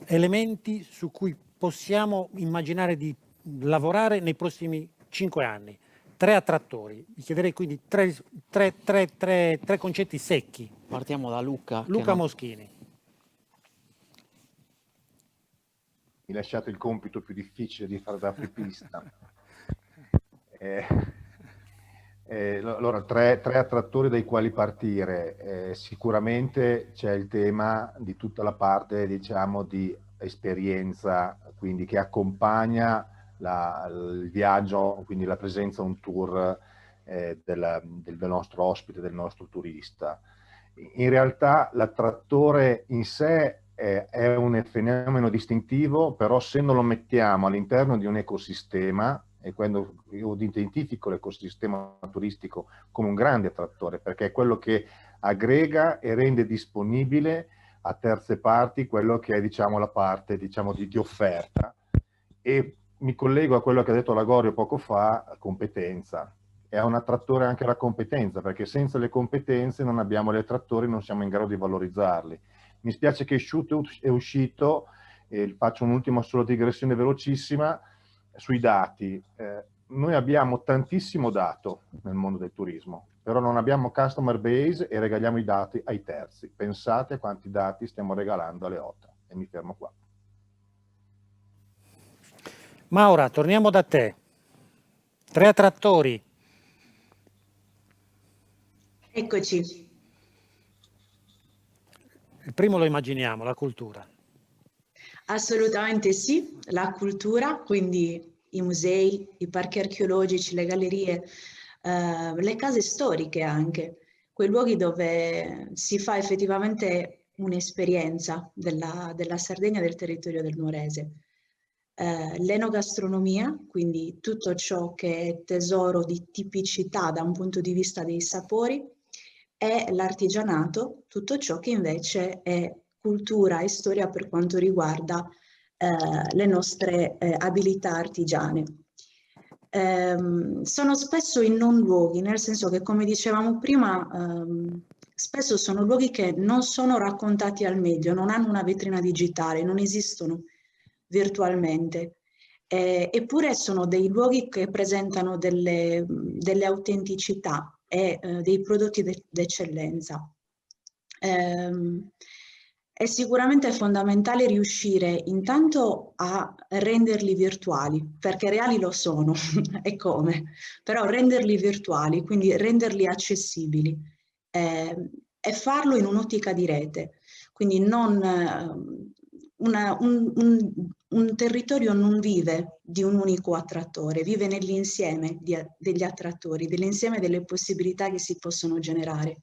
elementi su cui possiamo immaginare di lavorare nei prossimi 5 anni. 3 attrattori. Vi chiederei quindi 3 concetti secchi. Partiamo da Luca. Moschini. Mi lasciate il compito più difficile di fare da apripista. Allora, 3 attrattori dai quali partire. Sicuramente c'è il tema di tutta la parte, diciamo, di esperienza, quindi che accompagna il viaggio, quindi la presenza un tour del nostro ospite, del nostro turista. In realtà l'attrattore in sé è un fenomeno distintivo, però se non lo mettiamo all'interno di un ecosistema, e quando io identifico l'ecosistema turistico come un grande attrattore, perché è quello che aggrega e rende disponibile a terze parti quello che è, diciamo, la parte, diciamo, di offerta. E mi collego a quello che ha detto Lagorio poco fa, competenza. È un attrattore anche la competenza, perché senza le competenze non abbiamo gli attrattori, non siamo in grado di valorizzarli. Mi spiace che Shoot è uscito, faccio un'ultima solo digressione velocissima, sui dati. Noi abbiamo tantissimo dato nel mondo del turismo, però non abbiamo customer base e regaliamo i dati ai terzi. Pensate a quanti dati stiamo regalando alle OTA. E mi fermo qua. Maura, torniamo da te. 3 attrattori. Eccoci. Il primo lo immaginiamo, la cultura. Assolutamente sì, la cultura, quindi i musei, i parchi archeologici, le gallerie, le case storiche anche, quei luoghi dove si fa effettivamente un'esperienza della Sardegna e del territorio del Nuorese. L'enogastronomia, quindi tutto ciò che è tesoro di tipicità da un punto di vista dei sapori, e l'artigianato, tutto ciò che invece è cultura e storia per quanto riguarda le nostre abilità artigiane. Sono spesso in non luoghi, nel senso che, come dicevamo prima, spesso sono luoghi che non sono raccontati al meglio, non hanno una vetrina digitale, non esistono virtualmente. Eppure sono dei luoghi che presentano delle autenticità e dei prodotti d'eccellenza. È sicuramente fondamentale riuscire intanto a renderli virtuali, perché reali lo sono, e come, però renderli virtuali, quindi renderli accessibili, e farlo in un'ottica di rete, quindi non un territorio non vive di un unico attrattore, vive nell'insieme degli attrattori, dell'insieme delle possibilità che si possono generare.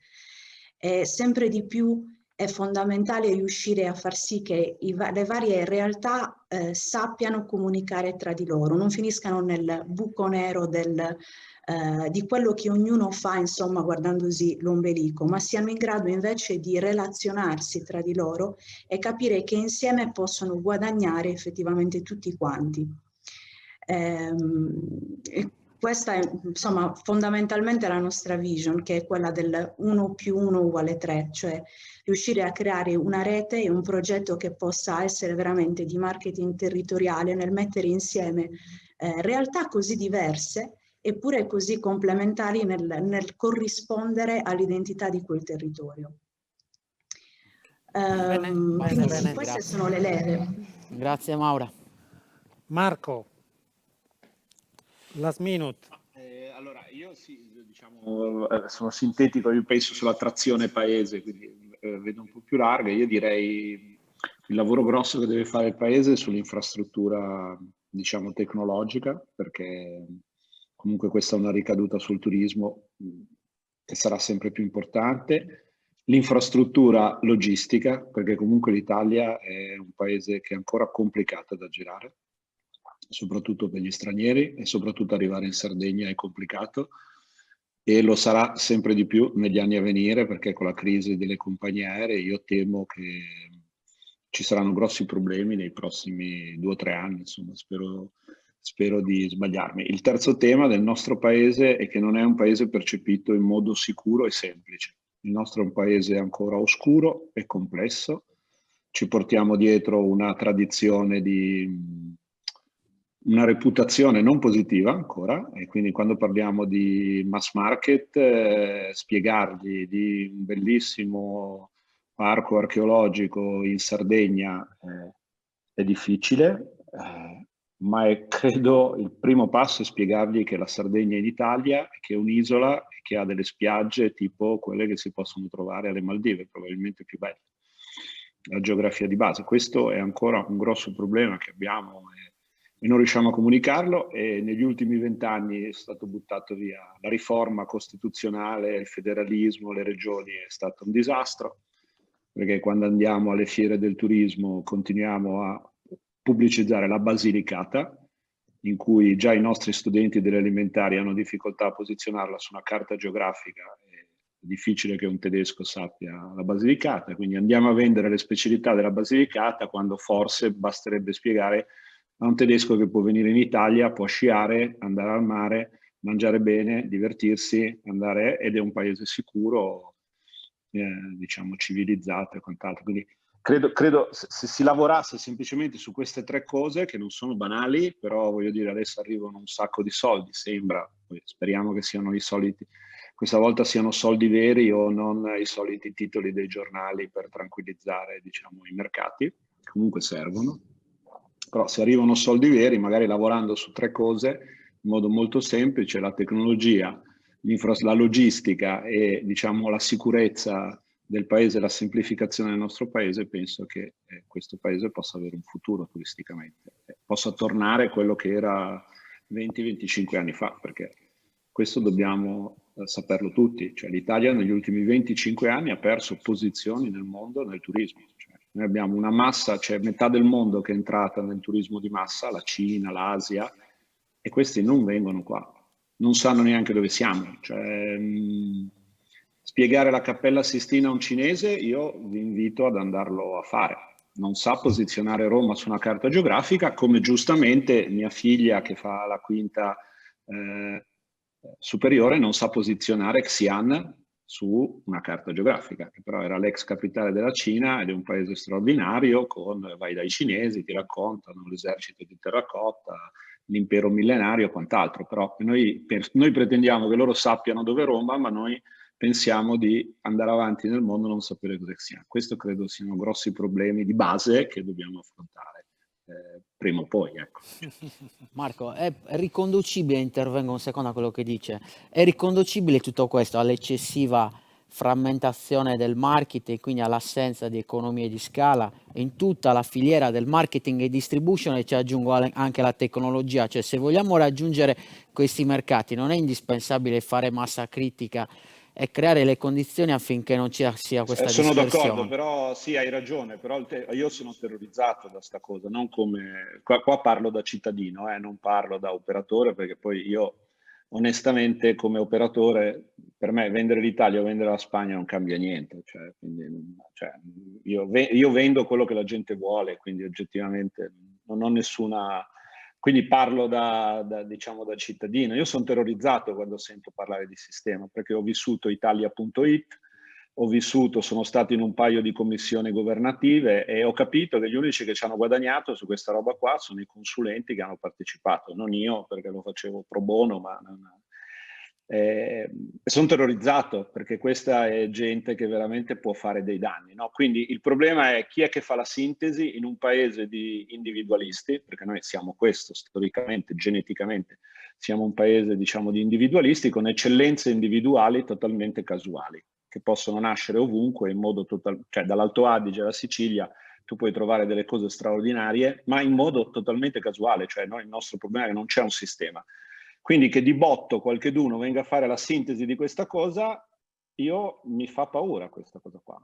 E sempre di più è fondamentale riuscire a far sì che le varie realtà sappiano comunicare tra di loro, non finiscano nel buco nero di quello che ognuno fa, insomma, guardandosi l'ombelico, ma siano in grado invece di relazionarsi tra di loro e capire che insieme possono guadagnare effettivamente tutti quanti. Questa è, insomma, fondamentalmente la nostra vision, che è quella del 1 + 1 = 3, cioè riuscire a creare una rete e un progetto che possa essere veramente di marketing territoriale nel mettere insieme realtà così diverse eppure così complementari nel corrispondere all'identità di quel territorio. Quindi sì, queste sono le leve. Grazie Maura. Marco, last minute. Allora, Allora, io sono sintetico, io penso sull'attrazione paese, quindi vedo un po' più larga. Io direi il lavoro grosso che deve fare il paese è sull'infrastruttura, diciamo, tecnologica, perché comunque questa è una ricaduta sul turismo che sarà sempre più importante. L'infrastruttura logistica, perché comunque l'Italia è un paese che è ancora complicato da girare, soprattutto per gli stranieri, e soprattutto arrivare in Sardegna è complicato e lo sarà sempre di più negli anni a venire, perché con la crisi delle compagnie aeree io temo che ci saranno grossi problemi nei prossimi 2 o 3 anni, insomma, spero di sbagliarmi. Il terzo tema del nostro paese è che non è un paese percepito in modo sicuro e semplice. Il nostro è un paese ancora oscuro e complesso, ci portiamo dietro una tradizione di una reputazione non positiva ancora, e quindi quando parliamo di mass market, spiegargli di un bellissimo parco archeologico in Sardegna è difficile, ma credo il primo passo è spiegargli che la Sardegna è in Italia, che è un'isola e che ha delle spiagge tipo quelle che si possono trovare alle Maldive, probabilmente più belle. La geografia di base. Questo è ancora un grosso problema che abbiamo e non riusciamo a comunicarlo, e negli ultimi 20 anni è stato buttato via la riforma costituzionale, il federalismo, le regioni, è stato un disastro, perché quando andiamo alle fiere del turismo continuiamo a pubblicizzare la Basilicata, in cui già i nostri studenti delle elementari hanno difficoltà a posizionarla su una carta geografica. È difficile che un tedesco sappia la Basilicata, quindi andiamo a vendere le specialità della Basilicata quando forse basterebbe spiegare a un tedesco che può venire in Italia, può sciare, andare al mare, mangiare bene, divertirsi, ed è un paese sicuro, diciamo civilizzato e quant'altro. Quindi credo se si lavorasse semplicemente su queste 3 cose, che non sono banali, però voglio dire, adesso arrivano un sacco di soldi, sembra, poi speriamo che siano i soliti, questa volta siano soldi veri o non i soliti titoli dei giornali per tranquillizzare, diciamo, i mercati, che comunque servono. Però se arrivano soldi veri, magari lavorando su 3 cose in modo molto semplice, la tecnologia, la logistica e, diciamo, la sicurezza del paese, la semplificazione del nostro paese, penso che questo paese possa avere un futuro turisticamente, possa tornare quello che era 20-25 anni fa, perché questo dobbiamo saperlo tutti. Cioè, l'Italia negli ultimi 25 anni ha perso posizioni nel mondo nel turismo. Noi abbiamo una massa, c'è metà del mondo che è entrata nel turismo di massa, la Cina, l'Asia, e questi non vengono qua, non sanno neanche dove siamo. Cioè, spiegare la Cappella Sistina a un cinese, io vi invito ad andarlo a fare. Non sa posizionare Roma su una carta geografica, come giustamente mia figlia che fa la quinta superiore non sa posizionare Xi'an su una carta geografica, che però era l'ex capitale della Cina ed è un paese straordinario, vai dai cinesi, ti raccontano l'esercito di terracotta, l'impero millenario e quant'altro, però noi pretendiamo che loro sappiano dove è Roma, ma noi pensiamo di andare avanti nel mondo e non sapere cosa sia. Questo credo siano grossi problemi di base che dobbiamo affrontare prima o poi, ecco. Marco, è riconducibile, intervengo un secondo a quello che dice, è riconducibile tutto questo all'eccessiva frammentazione del marketing, quindi all'assenza di economie di scala in tutta la filiera del marketing e distribution, e ci aggiungo anche la tecnologia. Cioè, se vogliamo raggiungere questi mercati non è indispensabile fare massa critica e creare le condizioni affinché non ci sia questa Sono dispersione. d'accordo, però sì, hai ragione, però io sono terrorizzato da sta cosa, non come... Qua parlo da cittadino, non parlo da operatore, perché poi io onestamente come operatore, per me vendere l'Italia o vendere la Spagna non cambia niente, io vendo quello che la gente vuole, quindi oggettivamente non ho nessuna... Quindi parlo diciamo da cittadino. Io sono terrorizzato quando sento parlare di sistema, perché ho vissuto Italia.it, sono stato in un paio di commissioni governative e ho capito che gli unici che ci hanno guadagnato su questa roba qua sono i consulenti che hanno partecipato, non io, perché lo facevo pro bono, ma sono terrorizzato perché questa è gente che veramente può fare dei danni, no? Quindi il problema è chi è che fa la sintesi in un paese di individualisti, perché noi siamo questo storicamente, geneticamente, siamo un paese, diciamo, di individualisti con eccellenze individuali totalmente casuali, che possono nascere ovunque in modo cioè dall'Alto Adige alla Sicilia tu puoi trovare delle cose straordinarie, ma in modo totalmente casuale, cioè il nostro problema è che non c'è un sistema. Quindi che di botto qualcheduno venga a fare la sintesi di questa cosa, mi fa paura questa cosa qua,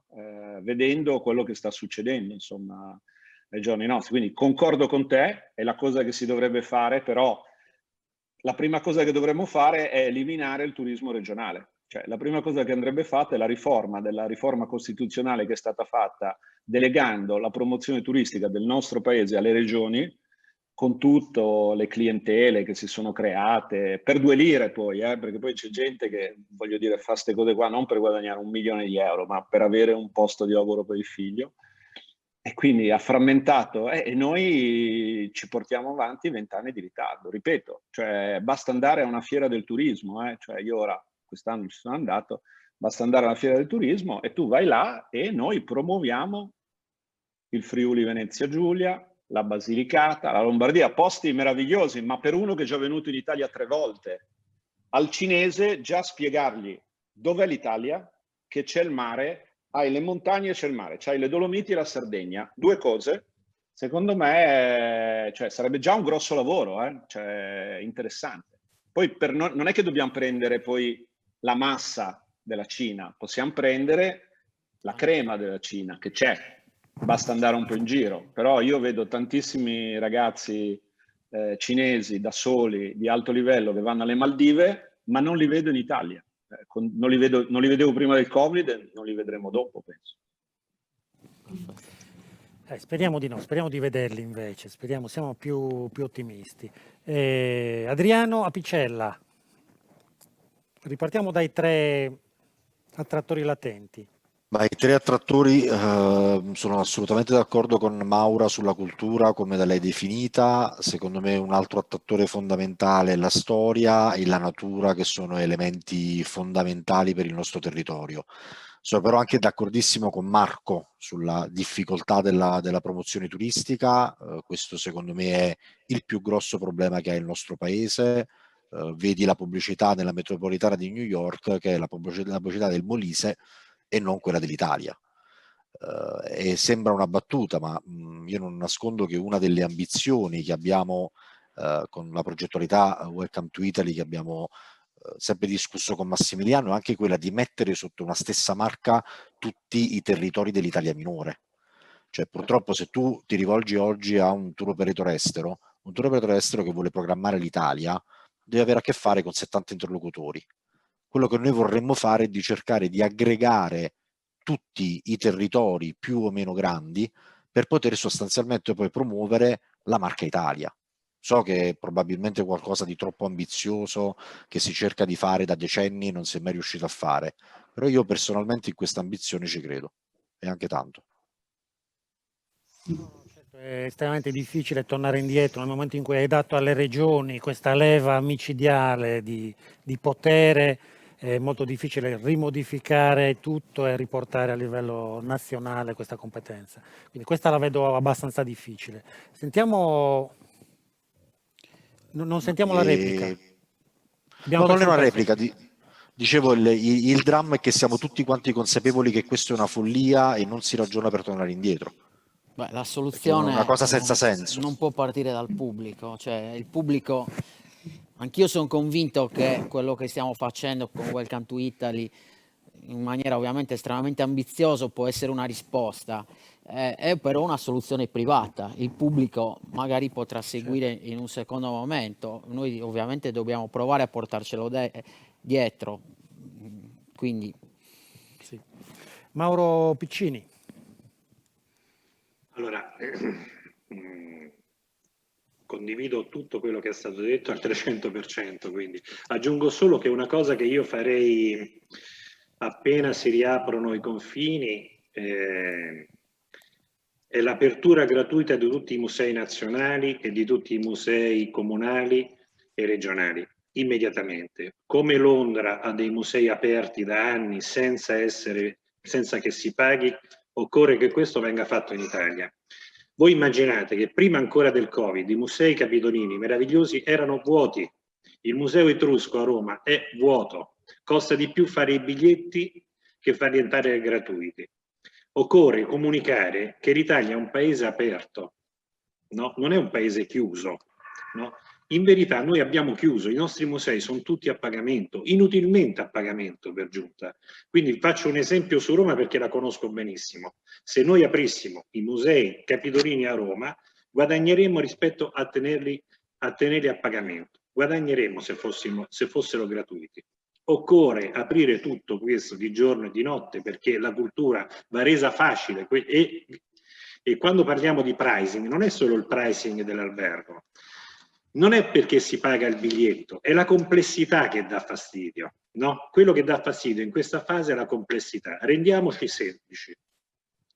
vedendo quello che sta succedendo, insomma, ai giorni nostri. Quindi concordo con te, è la cosa che si dovrebbe fare, però la prima cosa che dovremmo fare è eliminare il turismo regionale. Cioè, la prima cosa che andrebbe fatta è la riforma costituzionale che è stata fatta delegando la promozione turistica del nostro paese alle regioni, con tutte le clientele che si sono create, per 2 lire poi, perché poi c'è gente che, voglio dire, fa queste cose qua non per guadagnare 1 milione di euro, ma per avere un posto di lavoro per il figlio. E quindi ha frammentato e noi ci portiamo avanti 20 anni di ritardo. Ripeto, cioè basta andare a una fiera del turismo, cioè io ora quest'anno ci sono andato, basta andare alla fiera del turismo e tu vai là e noi promuoviamo il Friuli Venezia Giulia, la Basilicata, la Lombardia, posti meravigliosi, ma per uno che è già venuto in Italia 3 volte, al cinese già spiegargli dov'è l'Italia, che c'è il mare, hai le montagne e c'è il mare, c'hai le Dolomiti e la Sardegna, 2 cose, secondo me cioè, sarebbe già un grosso lavoro, cioè, interessante. Poi non è che dobbiamo prendere poi la massa della Cina, possiamo prendere la crema della Cina, che c'è, basta andare un po' in giro, però io vedo tantissimi ragazzi cinesi da soli, di alto livello, che vanno alle Maldive, ma non li vedo in Italia. Non li vedevo prima del Covid e non li vedremo dopo, penso. Speriamo di no, speriamo di vederli invece, siamo più ottimisti. Adriano Apicella, ripartiamo dai 3 attrattori latenti. Ma i 3 attrattori, sono assolutamente d'accordo con Maura sulla cultura come da lei definita. Secondo me un altro attrattore fondamentale è la storia e la natura, che sono elementi fondamentali per il nostro territorio. Sono però anche d'accordissimo con Marco sulla difficoltà della promozione turistica. Questo secondo me è il più grosso problema che ha il nostro paese. Vedi la pubblicità nella metropolitana di New York, che è la pubblicità del Molise e non quella dell'Italia. E sembra una battuta, ma io non nascondo che una delle ambizioni che abbiamo con la progettualità Welcome to Italy, che abbiamo sempre discusso con Massimiliano, è anche quella di mettere sotto una stessa marca tutti i territori dell'Italia minore. Cioè, purtroppo, se tu ti rivolgi oggi a un tour operator estero, che vuole programmare l'Italia deve avere a che fare con 70 interlocutori. Quello che noi vorremmo fare è di cercare di aggregare tutti i territori più o meno grandi per poter sostanzialmente poi promuovere la marca Italia. So che è probabilmente qualcosa di troppo ambizioso che si cerca di fare da decenni e non si è mai riuscito a fare, però io personalmente in questa ambizione ci credo, e anche tanto. È estremamente difficile tornare indietro nel momento in cui hai dato alle regioni questa leva micidiale di potere. È molto difficile rimodificare tutto e riportare a livello nazionale questa competenza. Quindi questa la vedo abbastanza difficile. Sentiamo... Non sentiamo la replica. No, non è una replica. Dicevo, il dramma è che siamo tutti quanti consapevoli che questa è una follia e non si ragiona per tornare indietro. Beh, la soluzione è una cosa senza senso. Non può partire dal pubblico, cioè il pubblico, anch'io sono convinto che quello che stiamo facendo con Welcome to Italy, in maniera ovviamente estremamente ambiziosa, può essere una risposta, è però una soluzione privata, il pubblico magari potrà seguire in un secondo momento, noi ovviamente dobbiamo provare a portarcelo dietro, quindi... Sì. Mauro Piccini. Allora, condivido tutto quello che è stato detto al 300%, quindi aggiungo solo che una cosa che io farei appena si riaprono i confini è l'apertura gratuita di tutti i musei nazionali e di tutti i musei comunali e regionali, immediatamente. Come Londra ha dei musei aperti da anni senza che si paghi, occorre che questo venga fatto in Italia. Voi immaginate che prima ancora del Covid i musei capitolini meravigliosi erano vuoti, Il museo etrusco a Roma è vuoto, costa di più fare i biglietti che farli entrare gratuiti. Occorre comunicare che l'Italia è un paese aperto, no? Non è un paese chiuso, no? In verità noi abbiamo chiuso, i nostri musei sono tutti a pagamento, inutilmente a pagamento per giunta. Quindi faccio un esempio su Roma perché la conosco benissimo. Se noi aprissimo i musei capitolini a Roma, guadagneremo rispetto a tenerli a pagamento. Guadagneremo se fossero gratuiti. Occorre aprire tutto questo di giorno e di notte perché la cultura va resa facile e quando parliamo di pricing non è solo il pricing dell'albergo, non è perché si paga il biglietto, è la complessità che dà fastidio, no? Quello che dà fastidio in questa fase è la complessità. Rendiamoci semplici.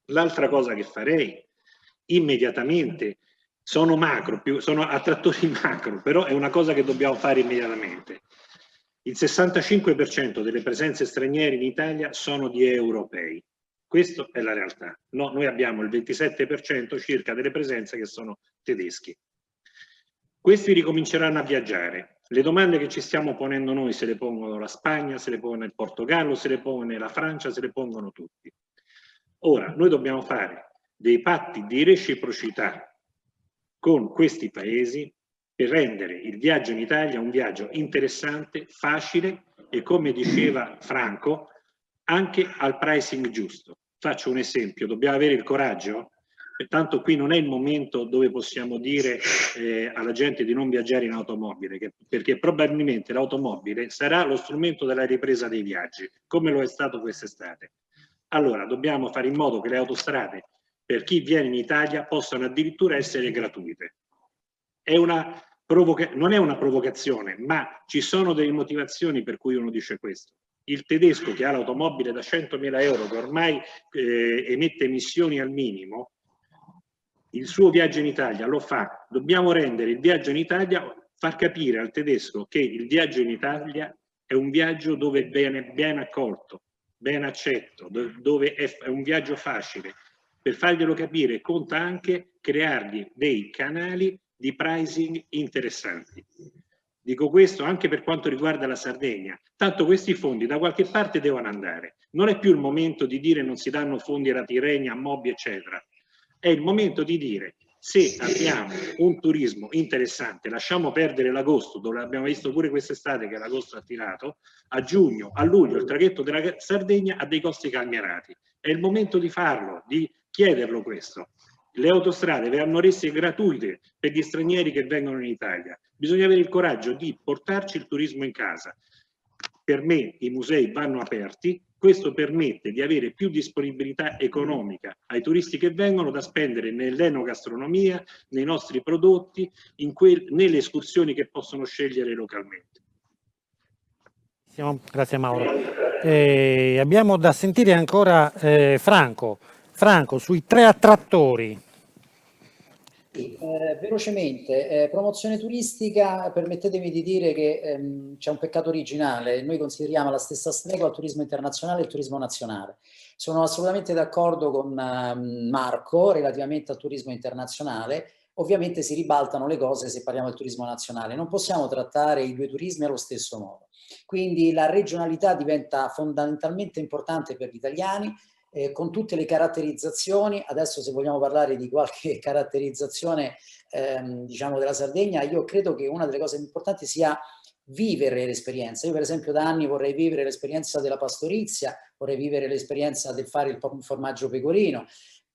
L'altra cosa che farei immediatamente sono attrattori macro, però è una cosa che dobbiamo fare immediatamente. Il 65% delle presenze straniere in Italia sono di europei. Questa è la realtà. No, noi abbiamo il 27% circa delle presenze che sono tedeschi. Questi ricominceranno a viaggiare. Le domande che ci stiamo ponendo noi se le pongono la Spagna, se le pone il Portogallo, se le pone la Francia, se le pongono tutti. Ora, noi dobbiamo fare dei patti di reciprocità con questi paesi per rendere il viaggio in Italia un viaggio interessante, facile e, come diceva Franco, anche al pricing giusto. Faccio un esempio, dobbiamo avere il coraggio, tanto qui non è il momento dove possiamo dire alla gente di non viaggiare in automobile, perché probabilmente l'automobile sarà lo strumento della ripresa dei viaggi, come lo è stato quest'estate. Allora, dobbiamo fare in modo che le autostrade, per chi viene in Italia, possano addirittura essere gratuite. Non è una provocazione, ma ci sono delle motivazioni per cui uno dice questo. Il tedesco che ha l'automobile da 100.000 euro, che ormai emette emissioni al minimo, il suo viaggio in Italia lo fa. Dobbiamo rendere il viaggio in Italia, far capire al tedesco che il viaggio in Italia è un viaggio dove viene ben accolto, ben accetto, dove è un viaggio facile. Per farglielo capire conta anche creargli dei canali di pricing interessanti. Dico questo anche per quanto riguarda la Sardegna. Tanto questi fondi da qualche parte devono andare. Non è più il momento di dire non si danno fondi a Tirrenia, a Mobbi, eccetera. È il momento di dire se abbiamo un turismo interessante, lasciamo perdere l'agosto, dove abbiamo visto pure quest'estate che l'agosto ha tirato, a giugno, a luglio il traghetto della Sardegna ha dei costi calmierati. È il momento di farlo, di chiederlo questo. Le autostrade verranno rese gratuite per gli stranieri che vengono in Italia. Bisogna avere il coraggio di portarci il turismo in casa. Per me i musei vanno aperti, questo permette di avere più disponibilità economica ai turisti che vengono da spendere nell'enogastronomia, nei nostri prodotti, nelle escursioni che possono scegliere localmente. Grazie Mauro. Abbiamo da sentire ancora Franco. Franco, sui 3 attrattori. Velocemente, promozione turistica, permettetemi di dire che c'è un peccato originale. Noi consideriamo la stessa stregua il turismo internazionale e il turismo nazionale. Sono assolutamente d'accordo con Marco relativamente al turismo internazionale. Ovviamente si ribaltano le cose se parliamo del turismo nazionale. Non possiamo trattare i due turismi allo stesso modo. Quindi la regionalità diventa fondamentalmente importante per gli italiani, con tutte le caratterizzazioni. Adesso se vogliamo parlare di qualche caratterizzazione diciamo della Sardegna, io credo che una delle cose importanti sia vivere l'esperienza. Io per esempio da anni vorrei vivere l'esperienza della pastorizia, vorrei vivere l'esperienza del fare il formaggio pecorino,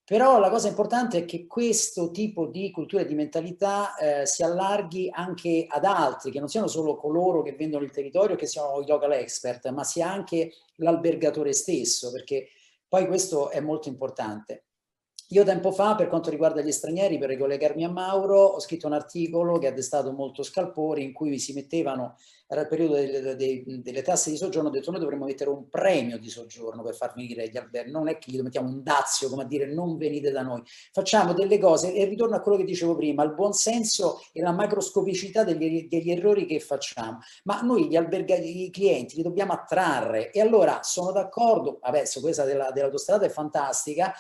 però la cosa importante è che questo tipo di cultura e di mentalità si allarghi anche ad altri, che non siano solo coloro che vendono il territorio, che siano i local expert, ma sia anche l'albergatore stesso, perché poi questo è molto importante. Io tempo fa, per quanto riguarda gli stranieri, per ricollegarmi a Mauro, ho scritto un articolo che ha destato molto scalpore, in cui si mettevano, era il periodo delle tasse di soggiorno, ho detto noi dovremmo mettere un premio di soggiorno per far venire gli alberghi, non è che gli mettiamo un dazio, come a dire non venite da noi, facciamo delle cose, e ritorno a quello che dicevo prima, il buonsenso e la macroscopicità degli errori che facciamo, ma noi i clienti li dobbiamo attrarre, e allora sono d'accordo, vabbè, su questa dell'autostrada è fantastica,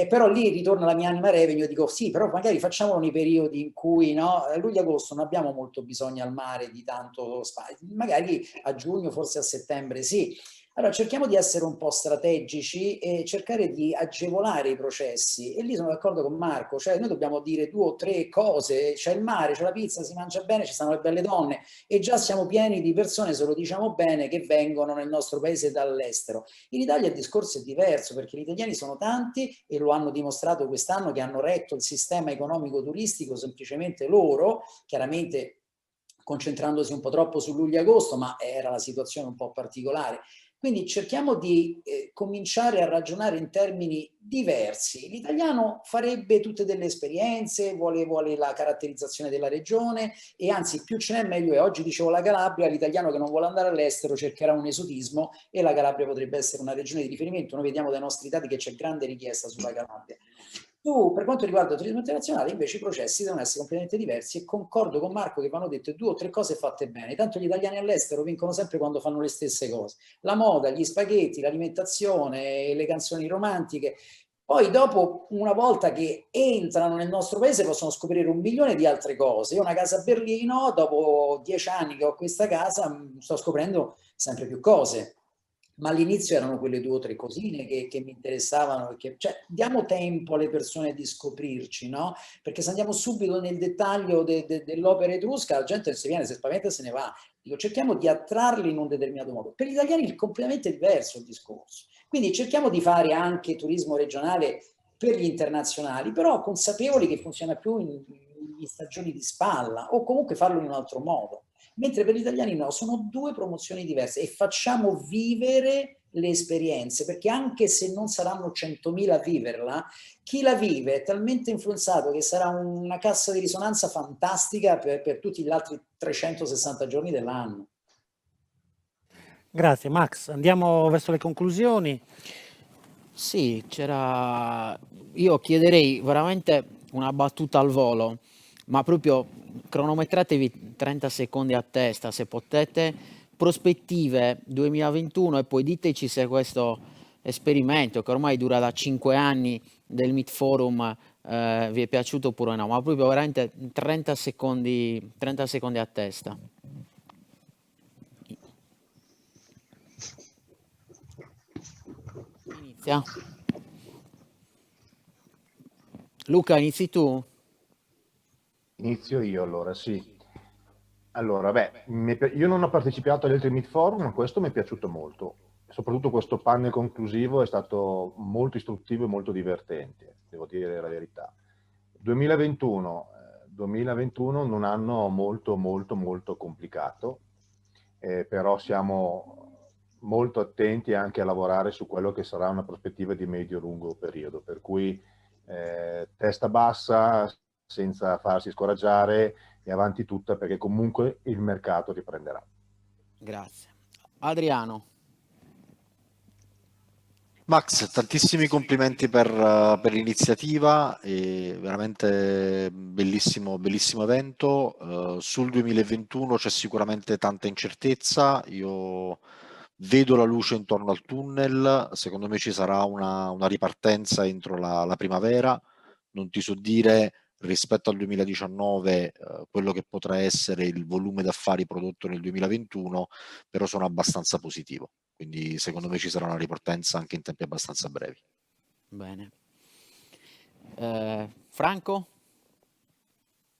però lì lì ritorna la mia anima revenue, dico sì, però magari facciamolo nei periodi in cui, no, a luglio-agosto non abbiamo molto bisogno al mare di tanto spazio, magari a giugno, forse a settembre sì. Allora cerchiamo di essere un po' strategici e cercare di agevolare i processi, e lì sono d'accordo con Marco, cioè noi dobbiamo dire 2 o 3 cose, c'è il mare, c'è la pizza, si mangia bene, ci stanno le belle donne, e già siamo pieni di persone, se lo diciamo bene, che vengono nel nostro paese dall'estero. In Italia il discorso è diverso, perché gli italiani sono tanti e lo hanno dimostrato quest'anno, che hanno retto il sistema economico turistico semplicemente loro, chiaramente concentrandosi un po' troppo su luglio-agosto, ma era la situazione un po' particolare. Quindi cerchiamo di cominciare a ragionare in termini diversi. L'italiano farebbe tutte delle esperienze, vuole la caratterizzazione della regione, e anzi più ce n'è meglio è. Oggi dicevo la Calabria, l'italiano che non vuole andare all'estero cercherà un esotismo, e la Calabria potrebbe essere una regione di riferimento. Noi vediamo dai nostri dati che c'è grande richiesta sulla Calabria. Per quanto riguarda il turismo internazionale, invece i processi devono essere completamente diversi, e concordo con Marco che vanno dette 2 o 3 cose fatte bene. Tanto gli italiani all'estero vincono sempre quando fanno le stesse cose: la moda, gli spaghetti, l'alimentazione, le canzoni romantiche. Poi dopo, una volta che entrano nel nostro paese, possono scoprire 1 milione di altre cose. Io ho una casa a Berlino, dopo 10 anni che ho questa casa, sto scoprendo sempre più cose. Ma all'inizio erano quelle 2 o 3 cosine che mi interessavano, perché cioè, diamo tempo alle persone di scoprirci, no? Perché se andiamo subito nel dettaglio dell'opera etrusca, la gente se viene, se spaventa e se ne va. Dico, cerchiamo di attrarli in un determinato modo. Per gli italiani è completamente diverso il discorso. Quindi cerchiamo di fare anche turismo regionale per gli internazionali, però consapevoli che funziona più in stagioni di spalla, o comunque farlo in un altro modo. Mentre per gli italiani no, sono 2 promozioni diverse, e facciamo vivere le esperienze, perché anche se non saranno 100.000 a viverla, chi la vive è talmente influenzato che sarà una cassa di risonanza fantastica per tutti gli altri 360 giorni dell'anno. Grazie Max, andiamo verso le conclusioni. Sì, io chiederei veramente una battuta al volo, ma proprio cronometratevi 30 secondi a testa se potete, prospettive 2021, e poi diteci se questo esperimento, che ormai dura da 5 anni, del Meet Forum vi è piaciuto oppure no, ma proprio veramente 30 secondi a testa. Inizia. Luca, inizi tu? Inizio io allora, sì. Allora, io non ho partecipato agli altri Meet Forum, ma questo mi è piaciuto molto. Soprattutto questo panel conclusivo è stato molto istruttivo e molto divertente, devo dire la verità. 2021 è un anno molto, molto, molto complicato, però siamo molto attenti anche a lavorare su quello che sarà una prospettiva di medio-lungo periodo, per cui testa bassa, senza farsi scoraggiare, e avanti tutta, perché comunque il mercato riprenderà. Grazie. Adriano. Max, tantissimi complimenti per l'iniziativa, veramente bellissimo evento. Sul 2021 c'è sicuramente tanta incertezza, io vedo la luce intorno al tunnel, secondo me ci sarà una ripartenza entro la primavera. Non ti so dire rispetto al 2019 quello che potrà essere il volume d'affari prodotto nel 2021, però sono abbastanza positivo, quindi secondo me ci sarà una ripartenza anche in tempi abbastanza brevi. Bene. Franco?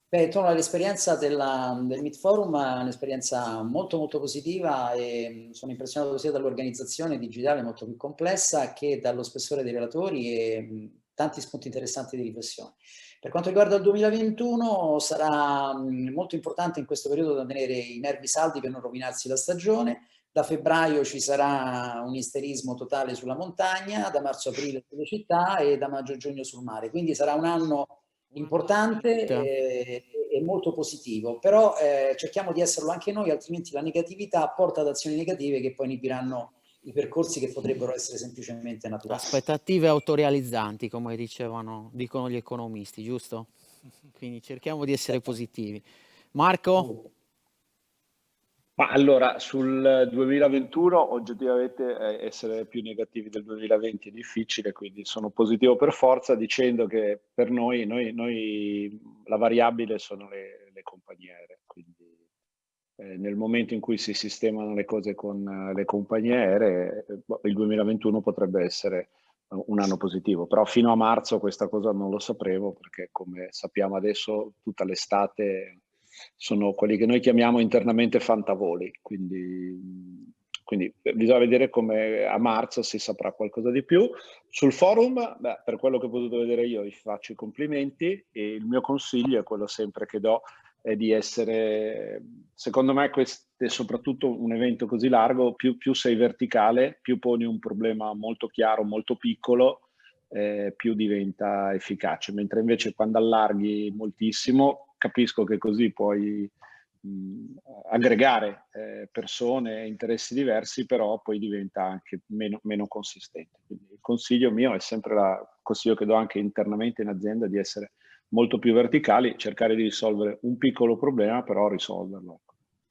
L'esperienza del Meet Forum è un'esperienza molto molto positiva, e sono impressionato sia dall'organizzazione digitale molto più complessa che dallo spessore dei relatori e tanti spunti interessanti di riflessione. Per quanto riguarda il 2021, sarà molto importante in questo periodo da tenere i nervi saldi per non rovinarsi la stagione. Da febbraio ci sarà un isterismo totale sulla montagna, da marzo-aprile sulle città, e da maggio-giugno sul mare. Quindi sarà un anno importante e molto positivo, però cerchiamo di esserlo anche noi, altrimenti la negatività porta ad azioni negative che poi inibiranno i percorsi che potrebbero essere semplicemente naturali. Aspettative autorealizzanti, come dicono gli economisti, giusto? Quindi cerchiamo di essere positivi. Marco? Ma allora, sul 2021 oggettivamente essere più negativi del 2020 è difficile, quindi sono positivo per forza dicendo che per noi la variabile sono le compagnie aeree, quindi nel momento in cui si sistemano le cose con le compagnie aeree, il 2021 potrebbe essere un anno positivo, però fino a marzo questa cosa non lo sapevo perché come sappiamo adesso tutta l'estate sono quelli che noi chiamiamo internamente fantavoli, quindi bisogna vedere come a marzo si saprà qualcosa di più. Sul forum, per quello che ho potuto vedere io, vi faccio i complimenti e il mio consiglio è quello sempre che do, è di essere, secondo me questo è soprattutto un evento così largo, più sei verticale, più poni un problema molto chiaro, molto piccolo, più diventa efficace, mentre invece quando allarghi moltissimo capisco che così puoi aggregare persone e interessi diversi, però poi diventa anche meno consistente. Quindi il consiglio mio è sempre il consiglio che do anche internamente in azienda di essere molto più verticali, cercare di risolvere un piccolo problema, però risolverlo.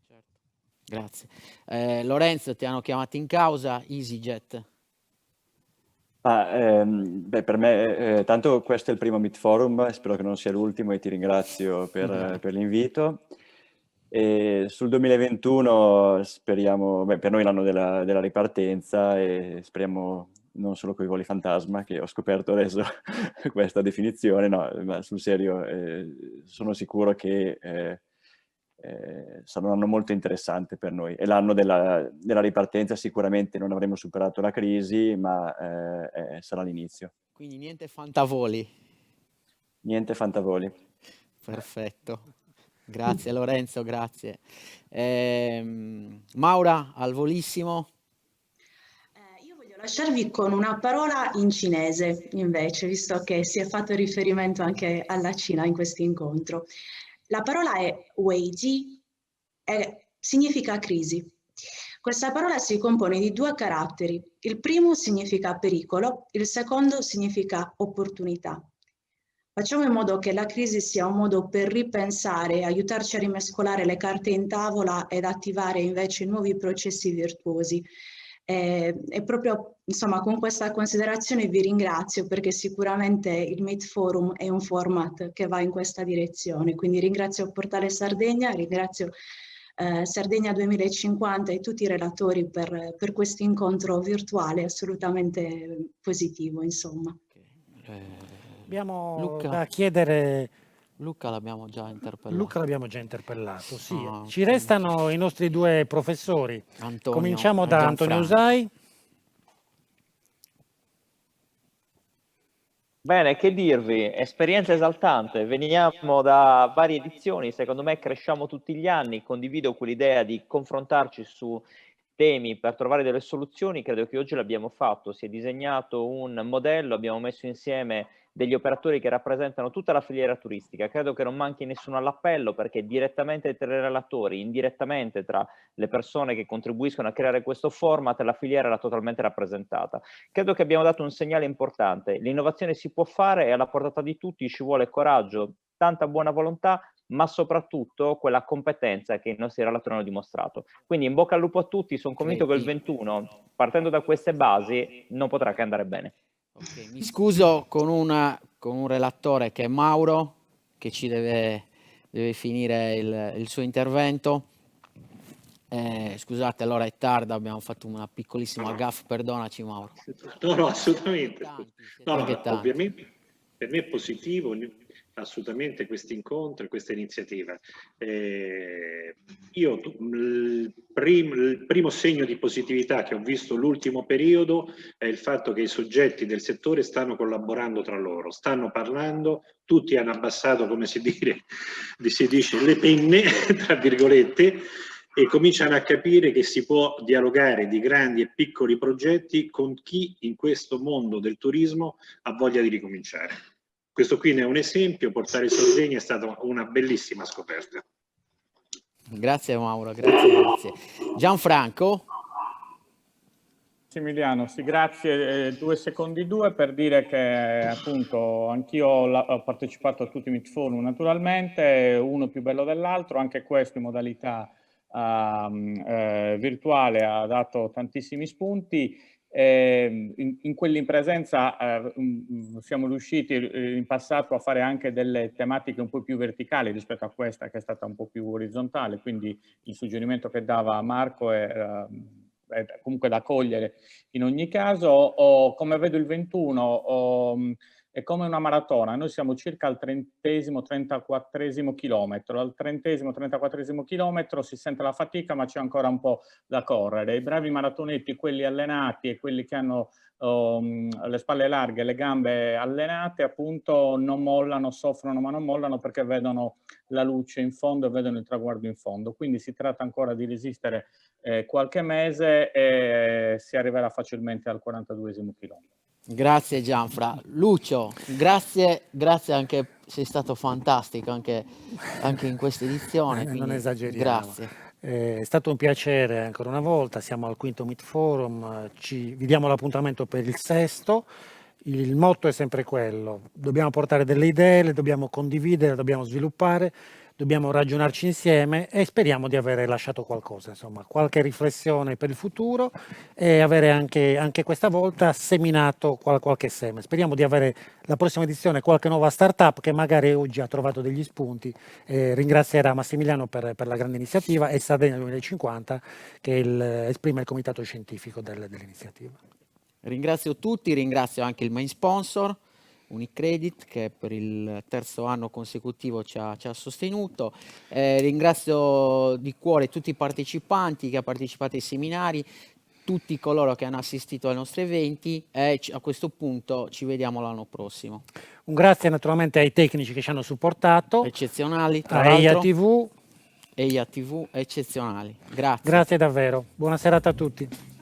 Certo. Grazie. Lorenzo, ti hanno chiamato in causa, EasyJet. Per me, tanto questo è il primo Meet Forum, spero che non sia l'ultimo e ti ringrazio per l'invito. E sul 2021 speriamo, per noi è l'anno della ripartenza e speriamo non solo con i voli fantasma, che ho scoperto adesso questa definizione, no, ma sul serio sono sicuro che sarà un anno molto interessante per noi. È l'anno della ripartenza, sicuramente non avremo superato la crisi, ma sarà l'inizio. Quindi niente fantavoli. Niente fantavoli. Perfetto. Grazie Lorenzo, grazie. Maura, al volissimo. Io voglio lasciarvi con una parola in cinese, invece, visto che si è fatto riferimento anche alla Cina in questo incontro. La parola è weiji e significa crisi. Questa parola si compone di due caratteri. Il primo significa pericolo, il secondo significa opportunità. Facciamo in modo che la crisi sia un modo per ripensare, aiutarci a rimescolare le carte in tavola ed attivare invece nuovi processi virtuosi. E proprio insomma con questa considerazione vi ringrazio perché sicuramente il Meet Forum è un format che va in questa direzione, quindi ringrazio Portale Sardegna, ringrazio Sardegna 2050 e tutti i relatori per questo incontro virtuale assolutamente positivo, insomma. Abbiamo Luca. da chiedere. Luca l'abbiamo già interpellato. Luca l'abbiamo già interpellato, sì. Ah, Ci restano i nostri due professori. Antonio Cominciamo e da Antonio Gianfranco. Usai. Bene, che dirvi? Esperienza esaltante. Veniamo da varie edizioni, secondo me cresciamo tutti gli anni. Condivido quell'idea di confrontarci su temi per trovare delle soluzioni. Credo che oggi l'abbiamo fatto. Si è disegnato un modello, abbiamo messo insieme degli operatori che rappresentano tutta la filiera turistica. Credo che non manchi nessuno all'appello perché direttamente tra i relatori, indirettamente tra le persone che contribuiscono a creare questo format, la filiera era totalmente rappresentata. Credo che abbiamo dato un segnale importante. L'innovazione si può fare, è alla portata di tutti, ci vuole coraggio, tanta buona volontà, ma soprattutto quella competenza che i nostri relatori hanno dimostrato. Quindi in bocca al lupo a tutti, sono convinto che il 21, partendo da queste basi, non potrà che andare bene. Okay, mi scuso con un relatore che è Mauro, che ci deve finire il suo intervento. Scusate, allora è tardi, abbiamo fatto una piccolissima gaffe, perdonaci Mauro. No, assolutamente. No, tanti. ovviamente per me è positivo assolutamente questo incontro e questa iniziativa. Io il primo segno di positività che ho visto l'ultimo periodo è il fatto che i soggetti del settore stanno collaborando tra loro, stanno parlando, tutti hanno abbassato, come si dice, le penne, tra virgolette, e cominciano a capire che si può dialogare di grandi e piccoli progetti con chi in questo mondo del turismo ha voglia di ricominciare. Questo qui ne è un esempio, Portale Sardegna è stata una bellissima scoperta. Grazie Mauro, grazie. Gianfranco? Emiliano, sì, grazie. 2 secondi per dire che appunto anch'io ho partecipato a tutti i Meet Forum naturalmente, uno più bello dell'altro, anche questo in modalità virtuale ha dato tantissimi spunti. In quell'impresenza siamo riusciti in passato a fare anche delle tematiche un po' più verticali rispetto a questa che è stata un po' più orizzontale, quindi il suggerimento che dava Marco è comunque da cogliere in ogni caso. Come vedo il 21 è come una maratona, noi siamo circa al 30-34esimo chilometro, al 30-34esimo chilometro si sente la fatica ma c'è ancora un po' da correre. I bravi maratonetti, quelli allenati e quelli che hanno le spalle larghe, le gambe allenate, appunto non mollano, soffrono ma non mollano perché vedono la luce in fondo e vedono il traguardo in fondo, quindi si tratta ancora di resistere qualche mese e si arriverà facilmente al 42esimo chilometro. Grazie Gianfra. Lucio, grazie anche, sei stato fantastico anche in questa edizione. Non esageriamo. Grazie. È stato un piacere ancora una volta, siamo al quinto Meet Forum, vi diamo l'appuntamento per il sesto. Il motto è sempre quello: dobbiamo portare delle idee, le dobbiamo condividere, le dobbiamo sviluppare, dobbiamo ragionarci insieme e speriamo di aver lasciato qualcosa, insomma, qualche riflessione per il futuro e avere anche questa volta seminato qualche seme. Speriamo di avere la prossima edizione qualche nuova startup che magari oggi ha trovato degli spunti. Ringrazierà Massimiliano per la grande iniziativa e Sardegna 2050 che esprime il comitato scientifico dell'iniziativa. Ringrazio tutti, ringrazio anche il main sponsor Unicredit che per il terzo anno consecutivo ci ha sostenuto. Ringrazio di cuore tutti i partecipanti che hanno partecipato ai seminari, tutti coloro che hanno assistito ai nostri eventi e a questo punto ci vediamo l'anno prossimo. Un grazie naturalmente ai tecnici che ci hanno supportato. Eccezionali, tra a l'altro. EIA TV eccezionali. Grazie. Grazie davvero. Buona serata a tutti.